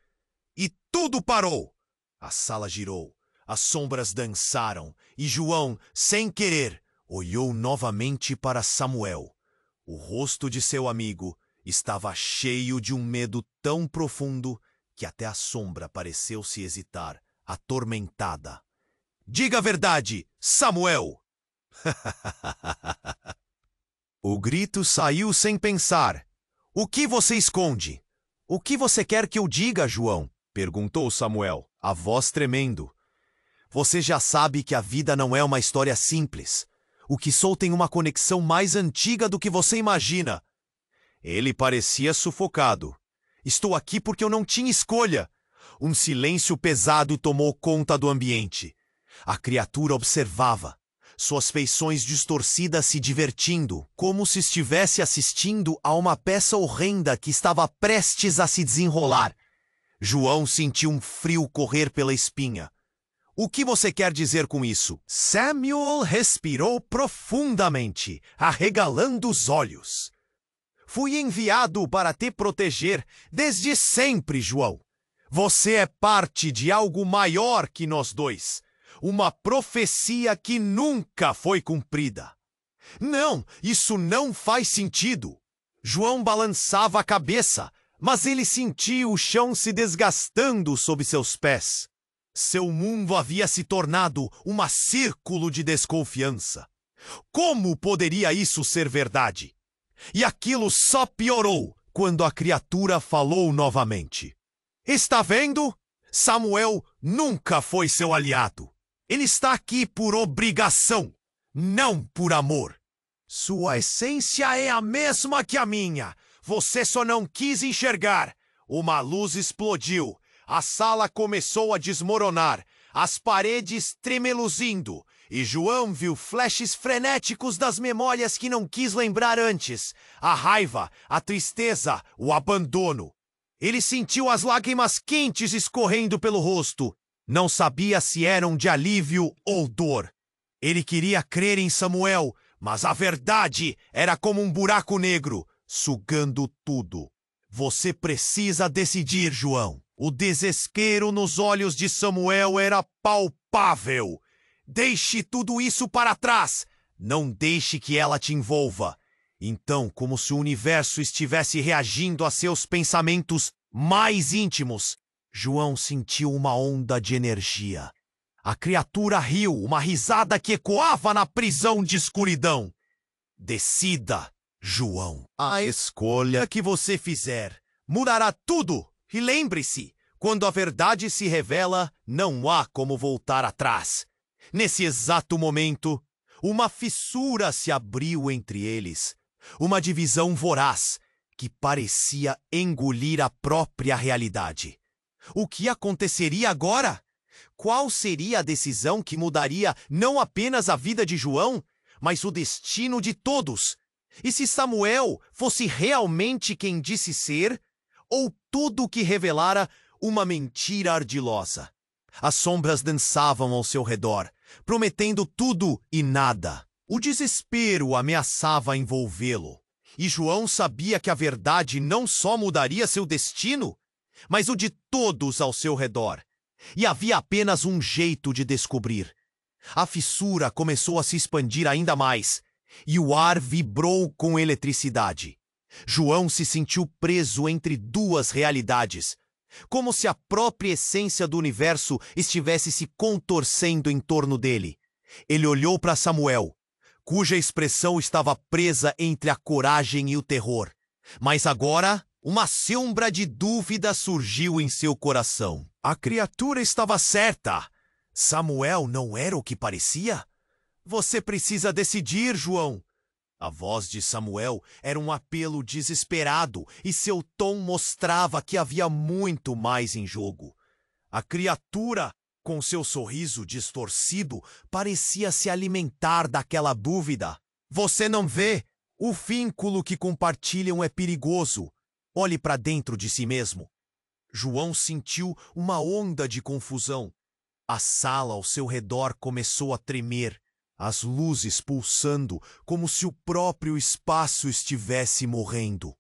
E tudo parou. A sala girou, as sombras dançaram e João, sem querer, olhou novamente para Samuel. O rosto de seu amigo estava cheio de um medo tão profundo que até a sombra pareceu se hesitar, atormentada. Diga a verdade, Samuel! O grito saiu sem pensar. O que você esconde? O que você quer que eu diga, João? Perguntou Samuel, a voz tremendo. Você já sabe que a vida não é uma história simples. O que sou tem uma conexão mais antiga do que você imagina. Ele parecia sufocado. Estou aqui porque eu não tinha escolha. Um silêncio pesado tomou conta do ambiente. A criatura observava, suas feições distorcidas se divertindo, como se estivesse assistindo a uma peça horrenda que estava prestes a se desenrolar. João sentiu um frio correr pela espinha. O que você quer dizer com isso? Samuel respirou profundamente, arregalando os olhos. Fui enviado para te proteger desde sempre, João. Você é parte de algo maior que nós dois. Uma profecia que nunca foi cumprida. Não, isso não faz sentido. João balançava a cabeça, mas ele sentiu o chão se desgastando sob seus pés. Seu mundo havia se tornado um círculo de desconfiança. Como poderia isso ser verdade? E aquilo só piorou quando a criatura falou novamente. Está vendo? Samuel nunca foi seu aliado. Ele está aqui por obrigação, não por amor. Sua essência é a mesma que a minha. Você só não quis enxergar. Uma luz explodiu. A sala começou a desmoronar. As paredes tremeluzindo. E João viu flashes frenéticos das memórias que não quis lembrar antes. A raiva, a tristeza, o abandono. Ele sentiu as lágrimas quentes escorrendo pelo rosto. Não sabia se eram de alívio ou dor. Ele queria crer em Samuel, mas a verdade era como um buraco negro, sugando tudo. Você precisa decidir, João. O desespero nos olhos de Samuel era palpável. Deixe tudo isso para trás. Não deixe que ela te envolva. Então, como se o universo estivesse reagindo a seus pensamentos mais íntimos, João sentiu uma onda de energia. A criatura riu, uma risada que ecoava na prisão de escuridão. Decida, João. A escolha que você fizer mudará tudo. E lembre-se, quando a verdade se revela, não há como voltar atrás. Nesse exato momento, uma fissura se abriu entre eles. Uma divisão voraz que parecia engolir a própria realidade. O que aconteceria agora? Qual seria a decisão que mudaria não apenas a vida de João, mas o destino de todos? E se Samuel fosse realmente quem disse ser, ou tudo o que revelara uma mentira ardilosa? As sombras dançavam ao seu redor, prometendo tudo e nada. O desespero ameaçava envolvê-lo. E João sabia que a verdade não só mudaria seu destino, mas o de todos ao seu redor. E havia apenas um jeito de descobrir. A fissura começou a se expandir ainda mais, e o ar vibrou com eletricidade. João se sentiu preso entre duas realidades, como se a própria essência do universo estivesse se contorcendo em torno dele. Ele olhou para Samuel, cuja expressão estava presa entre a coragem e o terror. Mas agora, uma sombra de dúvida surgiu em seu coração. A criatura estava certa. Samuel não era o que parecia? Você precisa decidir, João. A voz de Samuel era um apelo desesperado e seu tom mostrava que havia muito mais em jogo. A criatura, com seu sorriso distorcido, parecia se alimentar daquela dúvida. Você não vê? O vínculo que compartilham é perigoso. Olhe para dentro de si mesmo. João sentiu uma onda de confusão. A sala ao seu redor começou a tremer, as luzes pulsando como se o próprio espaço estivesse morrendo.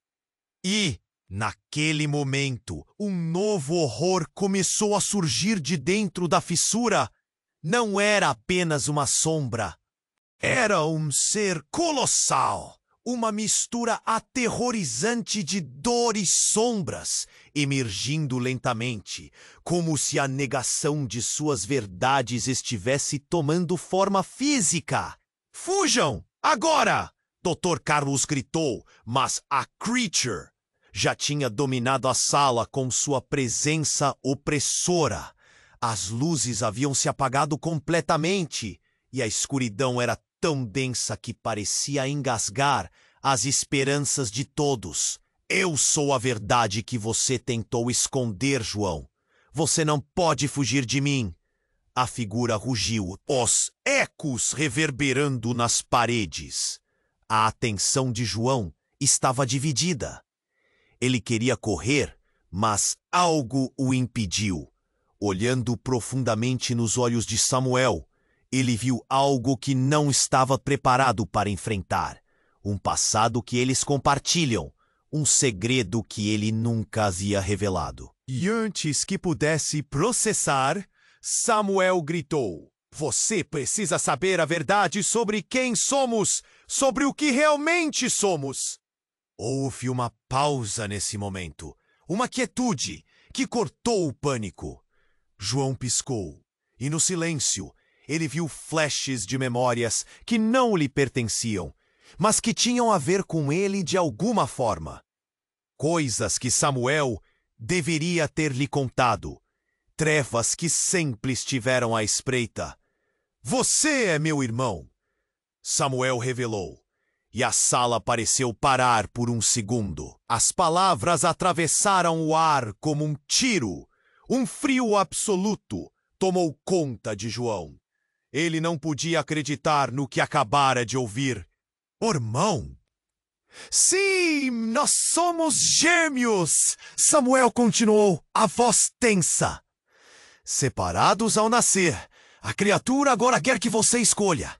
E, naquele momento, um novo horror começou a surgir de dentro da fissura. Não era apenas uma sombra. Era um ser colossal. Uma mistura aterrorizante de dor e sombras, emergindo lentamente, como se a negação de suas verdades estivesse tomando forma física. Fujam! Agora! Dr. Carlos gritou, mas a creature já tinha dominado a sala com sua presença opressora. As luzes haviam se apagado completamente, e a escuridão era tão densa que parecia engasgar as esperanças de todos. Eu sou a verdade que você tentou esconder, João. Você não pode fugir de mim. A figura rugiu, os ecos reverberando nas paredes. A atenção de João estava dividida. Ele queria correr, mas algo o impediu. Olhando profundamente nos olhos de Samuel, ele viu algo que não estava preparado para enfrentar. Um passado que eles compartilham. Um segredo que ele nunca havia revelado. E antes que pudesse processar, Samuel gritou: Você precisa saber a verdade sobre quem somos, sobre o que realmente somos. Houve uma pausa nesse momento, uma quietude que cortou o pânico. João piscou, e no silêncio, ele viu flashes de memórias que não lhe pertenciam, mas que tinham a ver com ele de alguma forma. Coisas que Samuel deveria ter lhe contado. Trevas que sempre estiveram à espreita. Você é meu irmão, Samuel revelou, e a sala pareceu parar por um segundo. As palavras atravessaram o ar como um tiro. Um frio absoluto tomou conta de João. Ele não podia acreditar no que acabara de ouvir. Irmão? Sim, nós somos gêmeos! Samuel continuou, a voz tensa. Separados ao nascer, a criatura agora quer que você escolha.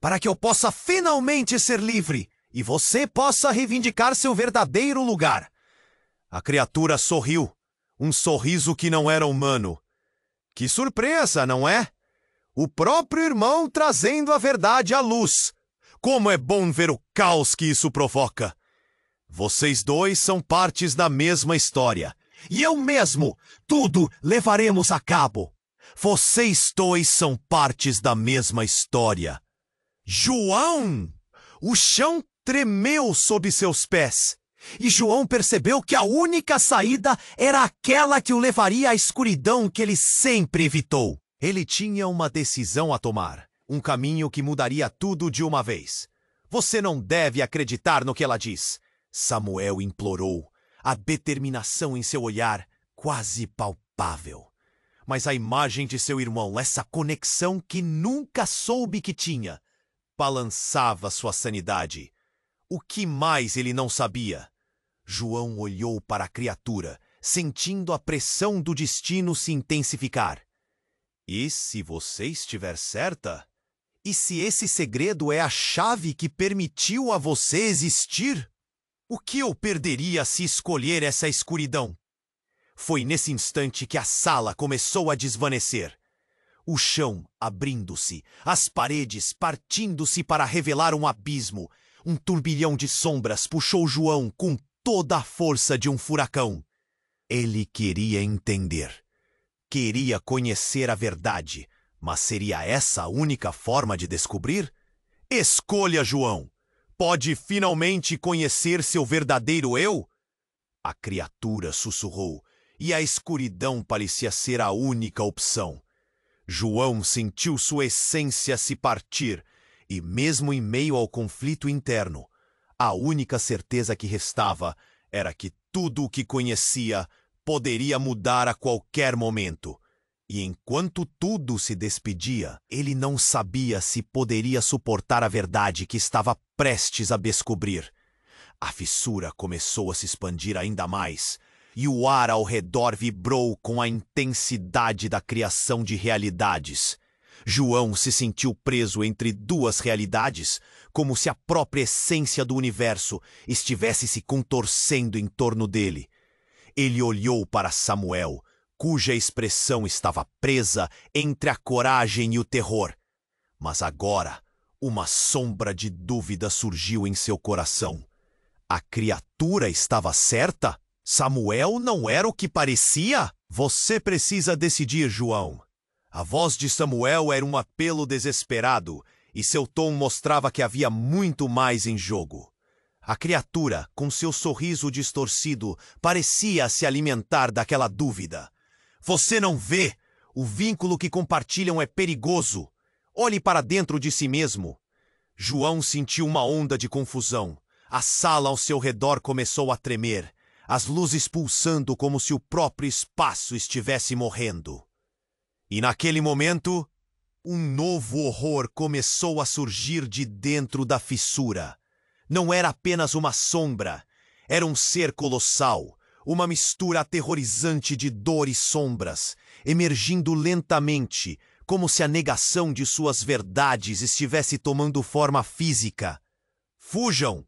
Para que eu possa finalmente ser livre e você possa reivindicar seu verdadeiro lugar. A criatura sorriu, um sorriso que não era humano. Que surpresa, não é? O próprio irmão trazendo a verdade à luz. Como é bom ver o caos que isso provoca. Vocês dois são partes da mesma história. E eu mesmo, tudo levaremos a cabo. Vocês dois são partes da mesma história. João! O chão tremeu sob seus pés. E João percebeu que a única saída era aquela que o levaria à escuridão que ele sempre evitou. Ele tinha uma decisão a tomar. Um caminho que mudaria tudo de uma vez. Você não deve acreditar no que ela diz. Samuel implorou, a determinação em seu olhar quase palpável. Mas a imagem de seu irmão, essa conexão que nunca soube que tinha, balançava sua sanidade. O que mais ele não sabia? João olhou para a criatura, sentindo a pressão do destino se intensificar. E se você estiver certa? E se esse segredo é a chave que permitiu a você existir? O que eu perderia se escolher essa escuridão? Foi nesse instante que a sala começou a desvanecer. O chão abrindo-se, as paredes partindo-se para revelar um abismo. Um turbilhão de sombras puxou João com toda a força de um furacão. Ele queria entender. Queria conhecer a verdade, mas seria essa a única forma de descobrir? Escolha, João! Pode finalmente conhecer seu verdadeiro eu? A criatura sussurrou, e a escuridão parecia ser a única opção. João sentiu sua essência se partir, e mesmo em meio ao conflito interno, a única certeza que restava era que tudo o que conhecia poderia mudar a qualquer momento. E enquanto tudo se despedia, ele não sabia se poderia suportar a verdade que estava prestes a descobrir. A fissura começou a se expandir ainda mais, e o ar ao redor vibrou com a intensidade da criação de realidades. João se sentiu preso entre duas realidades, como se a própria essência do universo estivesse se contorcendo em torno dele. Ele olhou para Samuel, cuja expressão estava presa entre a coragem e o terror. Mas agora, uma sombra de dúvida surgiu em seu coração. A criatura estava certa? Samuel não era o que parecia? Você precisa decidir, João. A voz de Samuel era um apelo desesperado, e seu tom mostrava que havia muito mais em jogo. A criatura, com seu sorriso distorcido, parecia se alimentar daquela dúvida. Você não vê? O vínculo que compartilham é perigoso. Olhe para dentro de si mesmo. João sentiu uma onda de confusão. A sala ao seu redor começou a tremer, as luzes pulsando como se o próprio espaço estivesse morrendo. E naquele momento, um novo horror começou a surgir de dentro da fissura. Não era apenas uma sombra, era um ser colossal, uma mistura aterrorizante de dor e sombras, emergindo lentamente, como se a negação de suas verdades estivesse tomando forma física. Fujam!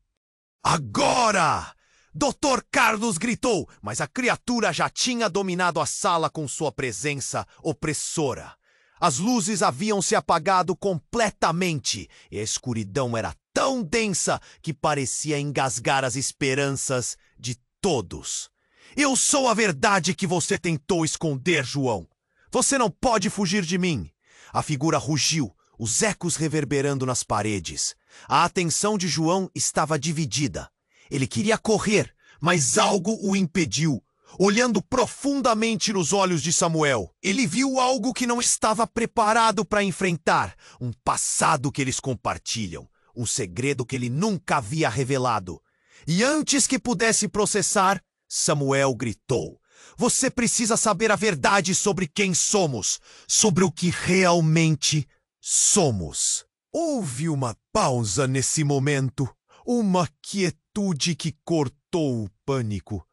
Agora! Dr. Carlos gritou, mas a criatura já tinha dominado a sala com sua presença opressora. As luzes haviam se apagado completamente e a escuridão era tão densa que parecia engasgar as esperanças de todos. Eu sou a verdade que você tentou esconder, João. Você não pode fugir de mim. A figura rugiu, os ecos reverberando nas paredes. A atenção de João estava dividida. Ele queria correr, mas algo o impediu. Olhando profundamente nos olhos de Samuel, ele viu algo que não estava preparado para enfrentar. Um passado que eles compartilham. Um segredo que ele nunca havia revelado. E antes que pudesse processar, Samuel gritou: Você precisa saber a verdade sobre quem somos, sobre o que realmente somos. Houve uma pausa nesse momento, uma quietude que cortou o pânico.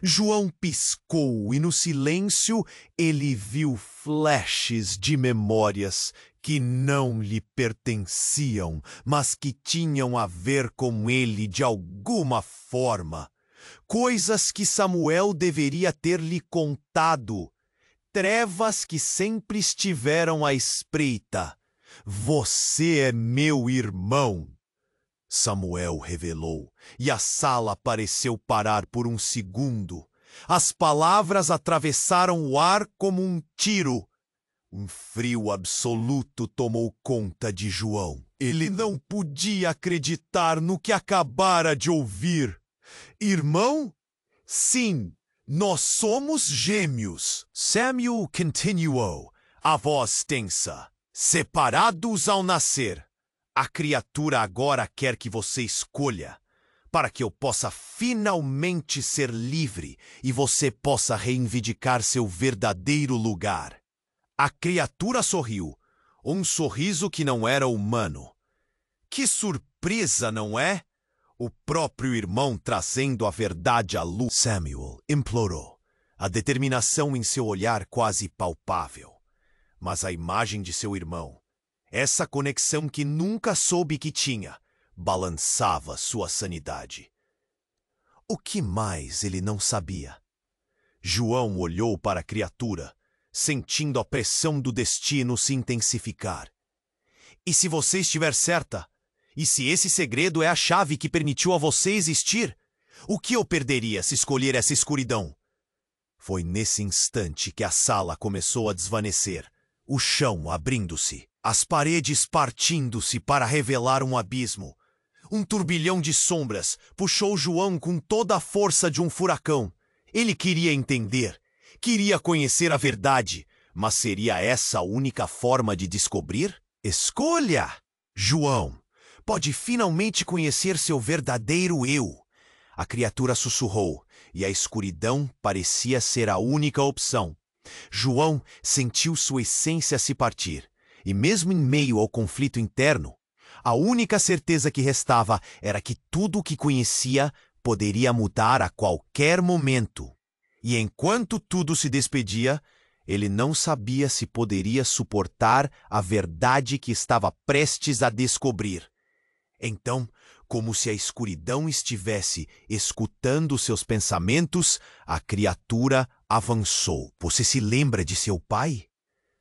João piscou e no silêncio ele viu flashes de memórias que não lhe pertenciam, mas que tinham a ver com ele de alguma forma. Coisas que Samuel deveria ter lhe contado. Trevas que sempre estiveram à espreita. Você é meu irmão. Samuel revelou, e a sala pareceu parar por um segundo. As palavras atravessaram o ar como um tiro. Um frio absoluto tomou conta de João. Ele não podia acreditar no que acabara de ouvir. Irmão? Sim, nós somos gêmeos. Samuel continuou, a voz tensa. Separados ao nascer. A criatura agora quer que você escolha, para que eu possa finalmente ser livre e você possa reivindicar seu verdadeiro lugar. A criatura sorriu, um sorriso que não era humano. Que surpresa, não é? O próprio irmão trazendo a verdade à luz. Samuel implorou, a determinação em seu olhar quase palpável. Mas a imagem de seu irmão, essa conexão que nunca soube que tinha, balançava sua sanidade. O que mais ele não sabia? João olhou para a criatura, sentindo a pressão do destino se intensificar. E se você estiver certa? E se esse segredo é a chave que permitiu a você existir? O que eu perderia se escolher essa escuridão? Foi nesse instante que a sala começou a desvanecer, o chão abrindo-se, as paredes partindo-se para revelar um abismo. Um turbilhão de sombras puxou João com toda a força de um furacão. Ele queria entender, queria conhecer a verdade, mas seria essa a única forma de descobrir? Escolha! João pode finalmente conhecer seu verdadeiro eu. A criatura sussurrou, e a escuridão parecia ser a única opção. João sentiu sua essência se partir, e mesmo em meio ao conflito interno, a única certeza que restava era que tudo o que conhecia poderia mudar a qualquer momento. E enquanto tudo se despedia, ele não sabia se poderia suportar a verdade que estava prestes a descobrir. Então, como se a escuridão estivesse escutando seus pensamentos, a criatura avançou. Você se lembra de seu pai?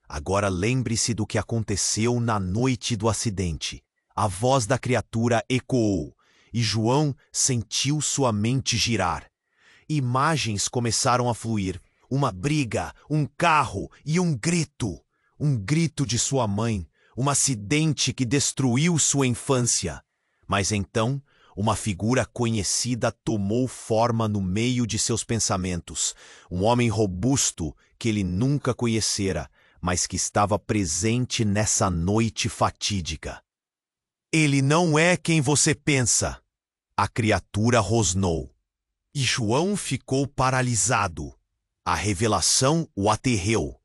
Agora lembre-se do que aconteceu na noite do acidente. A voz da criatura ecoou, e João sentiu sua mente girar. Imagens começaram a fluir. Uma briga, um carro e um grito. Um grito de sua mãe, um acidente que destruiu sua infância. Mas então, uma figura conhecida tomou forma no meio de seus pensamentos. Um homem robusto que ele nunca conhecera, mas que estava presente nessa noite fatídica. Ele não é quem você pensa, a criatura rosnou. E João ficou paralisado. A revelação o aterreu.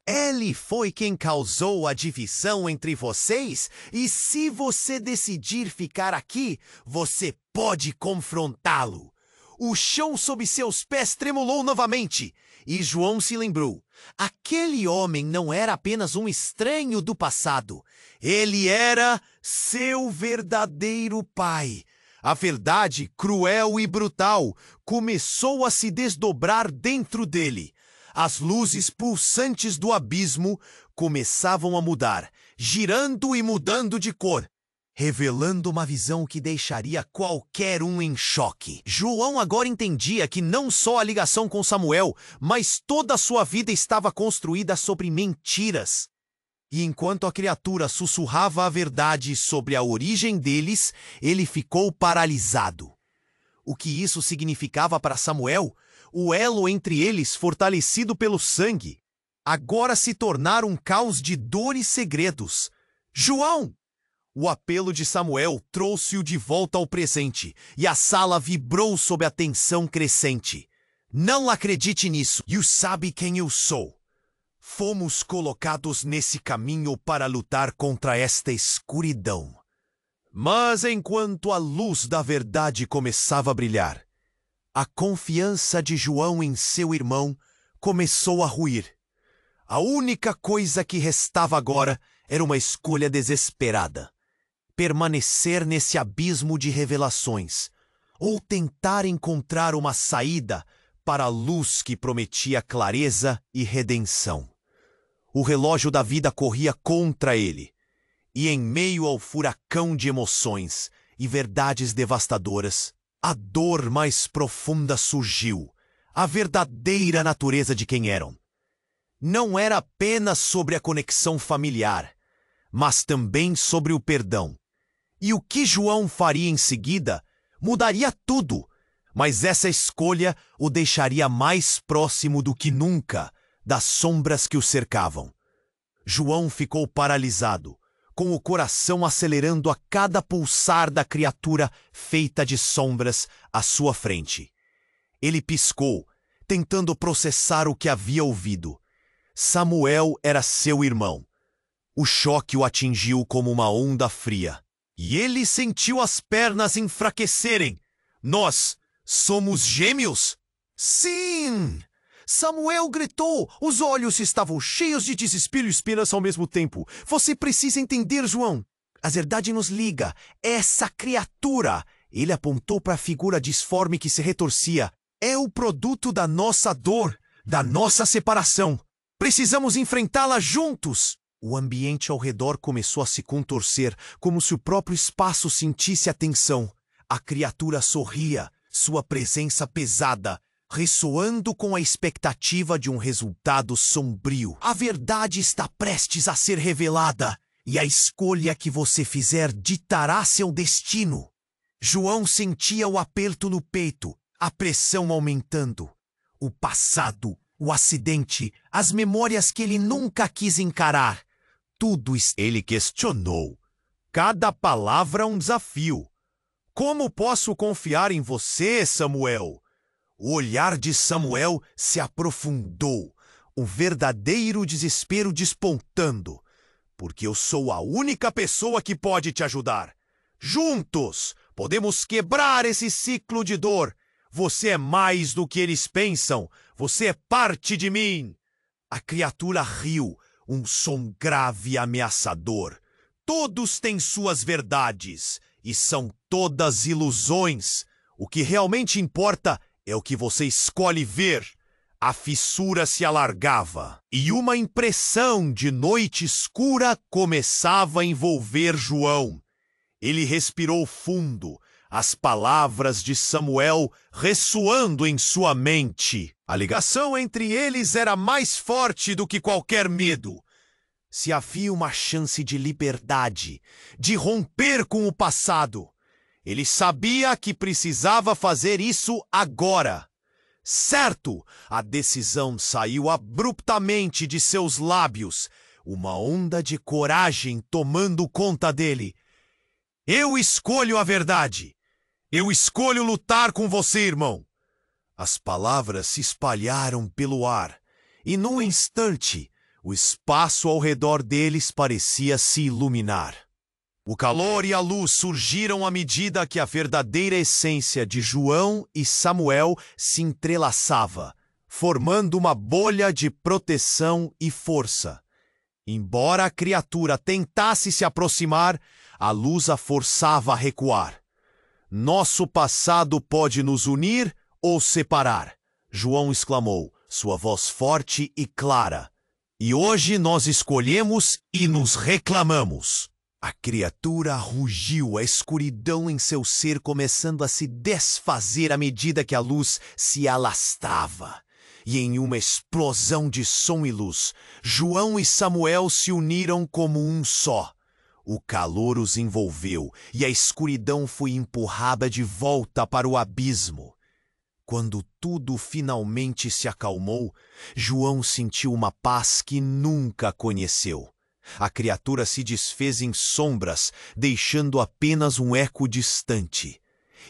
Ele foi quem causou a divisão entre vocês, e se você decidir ficar aqui, você pode confrontá-lo. O chão sob seus pés tremulou novamente, e João se lembrou. Aquele homem não era apenas um estranho do passado. Ele era seu verdadeiro pai. A verdade, cruel e brutal, começou a se desdobrar dentro dele. As luzes pulsantes do abismo começavam a mudar, girando e mudando de cor, revelando uma visão que deixaria qualquer um em choque. João agora entendia que não só a ligação com Samuel, mas toda a sua vida estava construída sobre mentiras. E enquanto a criatura sussurrava a verdade sobre a origem deles, ele ficou paralisado. O que isso significava para Samuel? O elo entre eles, fortalecido pelo sangue, agora se tornara um caos de dor e segredos. João! O apelo de Samuel trouxe-o de volta ao presente, e a sala vibrou sob a tensão crescente. Não acredite nisso. You sabe quem eu sou. Fomos colocados nesse caminho para lutar contra esta escuridão. Mas enquanto a luz da verdade começava a brilhar, a confiança de João em seu irmão começou a ruir. A única coisa que restava agora era uma escolha desesperada: permanecer nesse abismo de revelações, ou tentar encontrar uma saída para a luz que prometia clareza e redenção. O relógio da vida corria contra ele, e em meio ao furacão de emoções e verdades devastadoras, a dor mais profunda surgiu, a verdadeira natureza de quem eram. Não era apenas sobre a conexão familiar, mas também sobre o perdão. E o que João faria em seguida mudaria tudo, mas essa escolha o deixaria mais próximo do que nunca das sombras que o cercavam. João ficou paralisado, com o coração acelerando a cada pulsar da criatura feita de sombras à sua frente. Ele piscou, tentando processar o que havia ouvido. Samuel era seu irmão. O choque o atingiu como uma onda fria, e ele sentiu as pernas enfraquecerem. Nós somos gêmeos? Sim! Samuel gritou. Os olhos estavam cheios de desespero e esperança ao mesmo tempo. Você precisa entender, João. A verdade nos liga. Essa criatura, ele apontou para a figura disforme que se retorcia, é o produto da nossa dor. da nossa separação. Precisamos enfrentá-la juntos. O ambiente ao redor começou a se contorcer, como se o próprio espaço sentisse a tensão. A criatura sorria, sua presença pesada, ressoando com a expectativa de um resultado sombrio. A verdade está prestes a ser revelada, e a escolha que você fizer ditará seu destino. João sentia o aperto no peito, a pressão aumentando. O passado, o acidente, as memórias que ele nunca quis encarar. Tudo ele questionou. Cada palavra um desafio. Como posso confiar em você, Samuel? O olhar de Samuel se aprofundou, um verdadeiro desespero despontando. Porque eu sou a única pessoa que pode te ajudar. Juntos, podemos quebrar esse ciclo de dor. Você é mais do que eles pensam. Você é parte de mim. A criatura riu, um som grave e ameaçador. Todos têm suas verdades, e são todas ilusões. O que realmente importa é o que você escolhe ver. A fissura se alargava, e uma impressão de noite escura começava a envolver João. Ele respirou fundo, as palavras de Samuel ressoando em sua mente. A ligação entre eles era mais forte do que qualquer medo. Se havia uma chance de liberdade, de romper com o passado, ele sabia que precisava fazer isso agora. Certo, a decisão saiu abruptamente de seus lábios, uma onda de coragem tomando conta dele. Eu escolho a verdade. Eu escolho lutar com você, irmão. As palavras se espalharam pelo ar, e num instante, o espaço ao redor deles parecia se iluminar. O calor e a luz surgiram à medida que a verdadeira essência de João e Samuel se entrelaçava, formando uma bolha de proteção e força. Embora a criatura tentasse se aproximar, a luz a forçava a recuar. Nosso passado pode nos unir ou separar, João exclamou, sua voz forte e clara. E hoje nós escolhemos e nos reclamamos. A criatura rugiu, a escuridão em seu ser começando a se desfazer à medida que a luz se alastrava. E em uma explosão de som e luz, João e Samuel se uniram como um só. O calor os envolveu e a escuridão foi empurrada de volta para o abismo. Quando tudo finalmente se acalmou, João sentiu uma paz que nunca conheceu. A criatura se desfez em sombras, deixando apenas um eco distante.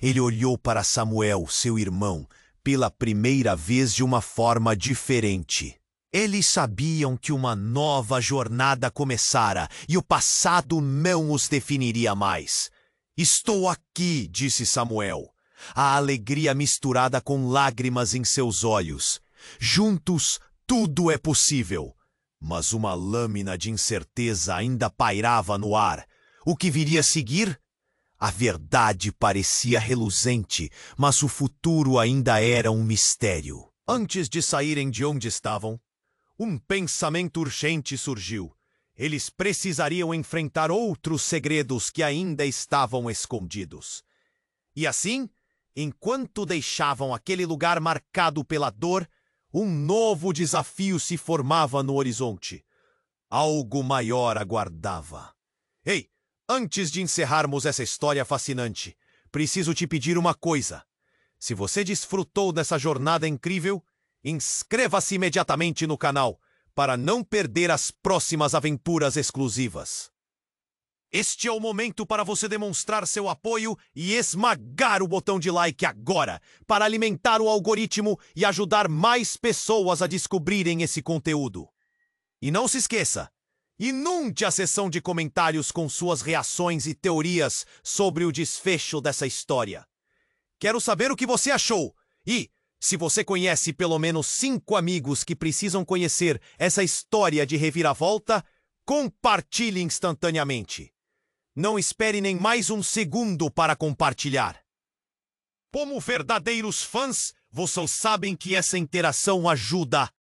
Ele olhou para Samuel, seu irmão, pela primeira vez de uma forma diferente. Eles sabiam que uma nova jornada começara e o passado não os definiria mais. Estou aqui, disse Samuel, a alegria misturada com lágrimas em seus olhos. Juntos, tudo é possível. Mas uma lâmina de incerteza ainda pairava no ar. O que viria a seguir? A verdade parecia reluzente, mas o futuro ainda era um mistério. Antes de saírem de onde estavam, um pensamento urgente surgiu. Eles precisariam enfrentar outros segredos que ainda estavam escondidos. E assim, enquanto deixavam aquele lugar marcado pela dor, um novo desafio se formava no horizonte. Algo maior aguardava. Ei, antes de encerrarmos essa história fascinante, preciso te pedir uma coisa. Se você desfrutou dessa jornada incrível, inscreva-se imediatamente no canal para não perder as próximas aventuras exclusivas. Este é o momento para você demonstrar seu apoio e esmagar o botão de like agora, para alimentar o algoritmo e ajudar mais pessoas a descobrirem esse conteúdo. E não se esqueça, inunde a seção de comentários com suas reações e teorias sobre o desfecho dessa história. Quero saber o que você achou e, se você conhece pelo menos 5 amigos que precisam conhecer essa história de reviravolta, compartilhe instantaneamente. Não espere nem mais um segundo para compartilhar. Como verdadeiros fãs, Vocês sabem que essa interação ajuda.